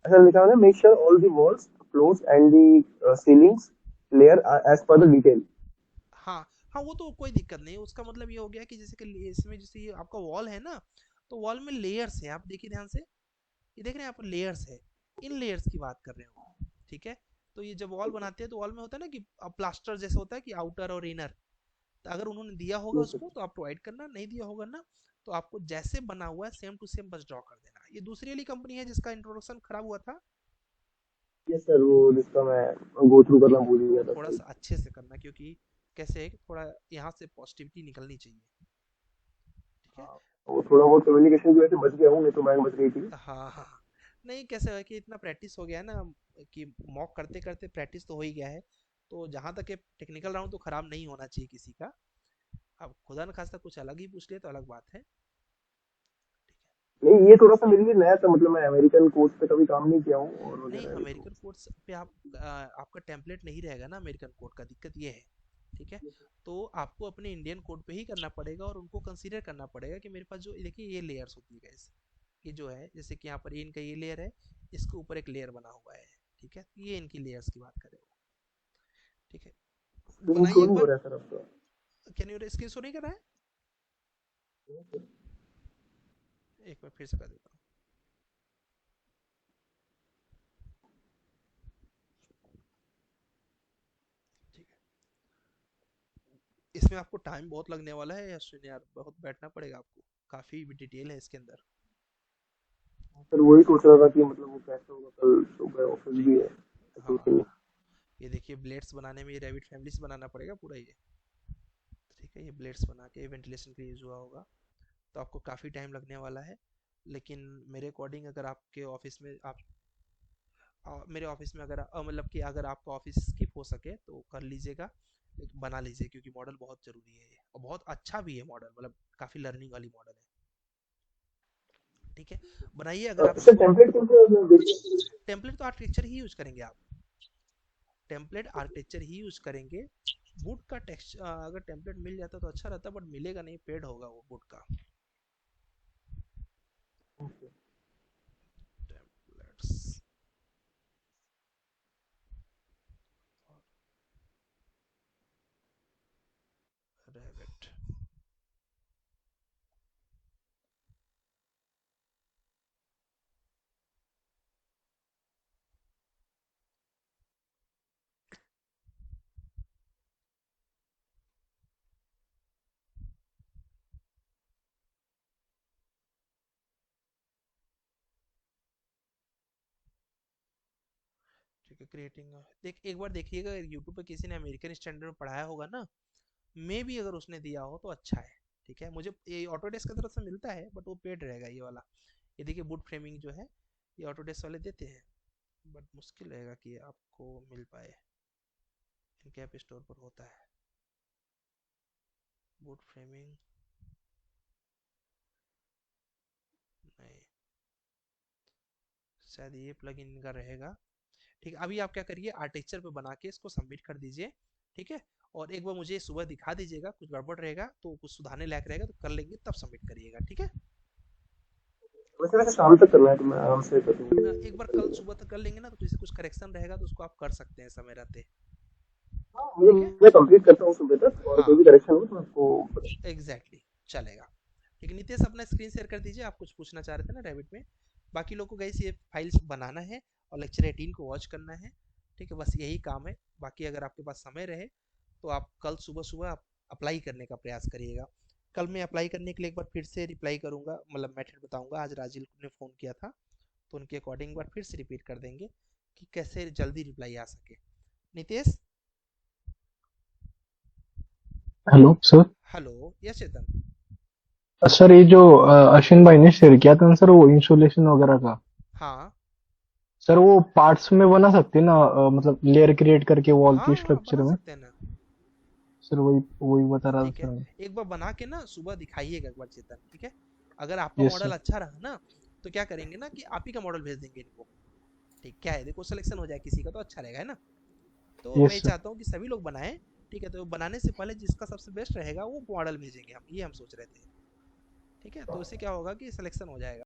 [SPEAKER 2] ऐसा लिखा हुआ है, make sure all the walls, floors and the ceilings layer as per the detail.
[SPEAKER 1] हाँ हाँ, वो तो कोई दिक्कत नहीं, उसका मतलब ये हो गया कि जैसे कि इसमें जैसे ये आपका वॉल है ना, तो वॉल में लेयर्स है, आप देखिए ध्यान से, ये देख रहे हैं आप, लेयर्स है, इन लेयर्स की बात कर रहे हो। ठीक है। तो ये जब वॉल बनाते हैं तो वॉल में होता है ना कि प्लास्टर जैसे होता है कि आउटर और इनर, तो अगर उन्होंने दिया होगा उसको तो आप प्रोवाइड करना, नहीं दिया होगा ना तो आपको जैसे बना हुआ है सेम टू सेम बस ड्रॉ कर देना। ये दूसरी वाली कंपनी है जिसका इंट्रोडक्शन खराब हुआ था,
[SPEAKER 2] यस सर, वो जिसका मैं गो थ्रू करना भूल
[SPEAKER 1] तो
[SPEAKER 2] गया था
[SPEAKER 1] थोड़ा
[SPEAKER 2] कल।
[SPEAKER 1] सा अच्छे से करना, क्योंकि कैसे है कि थोड़ा यहाँ से पॉजिटिविटी निकलनी चाहिए। ठीक है।
[SPEAKER 2] वो थोड़ा बहुत कम्युनिकेशन की वजह से बच गया हूँ, नहीं तो बैंक बच गई थी।
[SPEAKER 1] हाँ हाँ। नहीं कैसे है कि इतना प्रैक्टिस हो गया है ना, कि मॉक करते करते प्रैक्टिस तो हो ही गया है, तो जहाँ तक टेक्निकल राउंड तो खराब नहीं होना चाहिए किसी का। अब खुदा न खास्ता कुछ अलग ही पूछ लिया तो अलग बात है।
[SPEAKER 2] नहीं, ये थोड़ा सा मेरे लिए नया था, मतलब मैं अमेरिकन कोर्स पे कभी काम नहीं किया हूँ और
[SPEAKER 1] नहीं
[SPEAKER 2] वगैरह ये तो।
[SPEAKER 1] अमेरिकन कोड पे आप आपका टेम्पलेट नहीं रहेगा ना अमेरिकन कोड का, दिक्कत ये है। ठीक है। तो आपको अपने इंडियन कोड पे ही करना पड़ेगा और उनको कंसीडर करना पड़ेगा कि मेरे पास जो देखिए ये लेयर्स होती है guys, ये जो है जैसे कि यहाँ पर इनका ये लेयर है, इसके ऊपर एक लेयर बना हुआ है। ठीक है, ये इनकी लेयर्स की बात करें वो। ठीक है।
[SPEAKER 2] स्क्रीन
[SPEAKER 1] बनाइए
[SPEAKER 2] शो
[SPEAKER 1] एक
[SPEAKER 2] नहीं हो
[SPEAKER 1] बार।
[SPEAKER 2] रहा है सर अब तो।
[SPEAKER 1] कैन यू स्क्रीन शो नहीं कर रहा है? एक बार फिर से कर देता हूँ। ठीक है। इसमें आपको टाइम बहुत लगने वाला है यश्विन यार, बहुत बैठना पड़ेगा आपको, काफी डिटेल है इसके अंदर।
[SPEAKER 2] सर वही सोच रहा था कि मतलब वो कैसे होगा, कल सुबह ऑफिस
[SPEAKER 1] ठीक
[SPEAKER 2] भी
[SPEAKER 1] है।
[SPEAKER 2] है,
[SPEAKER 1] हाँ
[SPEAKER 2] तो फिर
[SPEAKER 1] ये देखिए ब्लेड्स बनाने में ये रैबिट फैमिली से बनाना पड़ेगा पूरा ये। ठीक है, ये ब्लेड्स बना के वेंटिलेशन के लिए यूज हुआ होगा, तो आपको काफ़ी टाइम लगने वाला है। लेकिन मेरे अकॉर्डिंग अगर आपके ऑफिस में आप मेरे ऑफिस में अगर मतलब कि अगर आपका ऑफिस स्किप हो सके तो कर लीजिएगा, बना लीजिए, क्योंकि मॉडल बहुत ज़रूरी है ये और बहुत अच्छा भी है मॉडल, मतलब काफ़ी लर्निंग वाली मॉडल है। ठीक है। बनाइए अगर आप
[SPEAKER 2] सर
[SPEAKER 1] इसको।
[SPEAKER 2] टेम्पलेट कैसे।
[SPEAKER 1] टेम्पलेट तो आर्किटेक्चर ही यूज करेंगे आप, टेम्पलेट आर्किटेक्चर ही यूज करेंगे। वुड का टेक्स्ट अगर टेम्पलेट मिल जाता तो अच्छा रहता, बट मिलेगा नहीं, पेड होगा वो वुड का। Templates Revit. ठीक है, क्रिएटिंग देख एक बार देखिएगा यूट्यूब पे किसी ने अमेरिकन स्टैंडर्ड में पढ़ाया होगा ना, मे भी अगर उसने दिया हो तो अच्छा है। ठीक है, मुझे ये ऑटोडेस्क की तरफ से मिलता है बट वो पेड रहेगा ये वाला। ये देखिए वुड फ्रेमिंग जो है ये ऑटोडेस्क वाले देते हैं, बट मुश्किल रहेगा कि आपको मिल पाए, इनके ऐप स्टोर पर होता है वुड फ्रेमिंग। नहीं, शायद ये प्लग इन का रहेगा। ठीक है, अभी आप क्या करिए आर्टिक्चर पे बना के इसको सबमिट कर दीजिए। ठीक है। और एक बार मुझे सुबह दिखा दीजिएगा, कुछ गड़बड़ रहेगा तो कुछ सुधारने लायक रहेगा तो कर लेंगे, तब सबमिट करिएगा। ठीक है।
[SPEAKER 2] वैसे वैसे शाम तक करना है तो मैं आराम से कर दूंगा।
[SPEAKER 1] एक बार कल सुबह तक कर लेंगे ना तो किसी कुछ करेक्शन रहेगा तो उसको आप कर सकते हैं समय रहते।
[SPEAKER 2] हाँ, मुझे
[SPEAKER 1] ठीक है।
[SPEAKER 2] मैं कंप्लीट करता हूँ सुबह तक, और कोई
[SPEAKER 1] हाँ
[SPEAKER 2] भी करेक्शन हो तो मैं आपको
[SPEAKER 1] एग्जैक्टली exactly, चलेगा। ठीक है नितेश, अपना स्क्रीन शेयर कर दीजिए, आप कुछ पूछना चाह रहे थे ना रैबिट में। बाकी लोग को गैस ये फाइल्स बनाना है और लेक्चर 18 को वॉच करना है। ठीक है, बस यही काम है। बाकी अगर आपके पास समय रहे तो आप कल सुबह सुबह आप अप्लाई करने का प्रयास करिएगा। कल मैं अप्लाई करने के लिए एक बार फिर से रिप्लाई करूंगा, मतलब मेथड बताऊंगा, आज राजीव ने फ़ोन किया था तो उनके अकॉर्डिंग एक बार फिर से रिपीट कर देंगे कि कैसे जल्दी रिप्लाई आ सके। Nitesh.
[SPEAKER 5] Hello sir.
[SPEAKER 1] Hello yes Chetan.
[SPEAKER 5] Sir ये जो अश्विन भाई ने शेयर किया था ना सर, वो इंसुलेशन वगैरह का,
[SPEAKER 1] हाँ
[SPEAKER 5] सर वो पार्ट्स में बना सकते हैं ना, मतलब लेयर क्रिएट करके वॉल
[SPEAKER 1] हाँ
[SPEAKER 5] की
[SPEAKER 1] हाँ
[SPEAKER 5] स्ट्रक्चर
[SPEAKER 1] बना
[SPEAKER 5] में।
[SPEAKER 1] सकते हैं ना।
[SPEAKER 5] सर वही वही बता रहा था
[SPEAKER 1] ठीक है,
[SPEAKER 5] सर।
[SPEAKER 1] एक बार बना के ना सुबह दिखाइएगा एक बार चेतन, ठीक है। अगर आपका
[SPEAKER 5] यस
[SPEAKER 1] मॉडल
[SPEAKER 5] सर।
[SPEAKER 1] अच्छा रहा ना, तो क्या करेंगे ना कि आप ही का मॉडल भेज देंगे इनको। ठीक, क्या है, देखो सिलेक्शन हो जाए किसी का तो अच्छा रहेगा, है ना। तो मैं
[SPEAKER 5] यस सर।
[SPEAKER 1] चाहता हूँ कि सभी लोग बनाएं। ठीक है, तो बनाने से पहले जिसका सबसे बेस्ट रहेगा वो मॉडल भेजेंगे हम, ये हम सोच रहे थे। ठीक है, तो इससे क्या होगा कि सिलेक्शन हो जाएगा।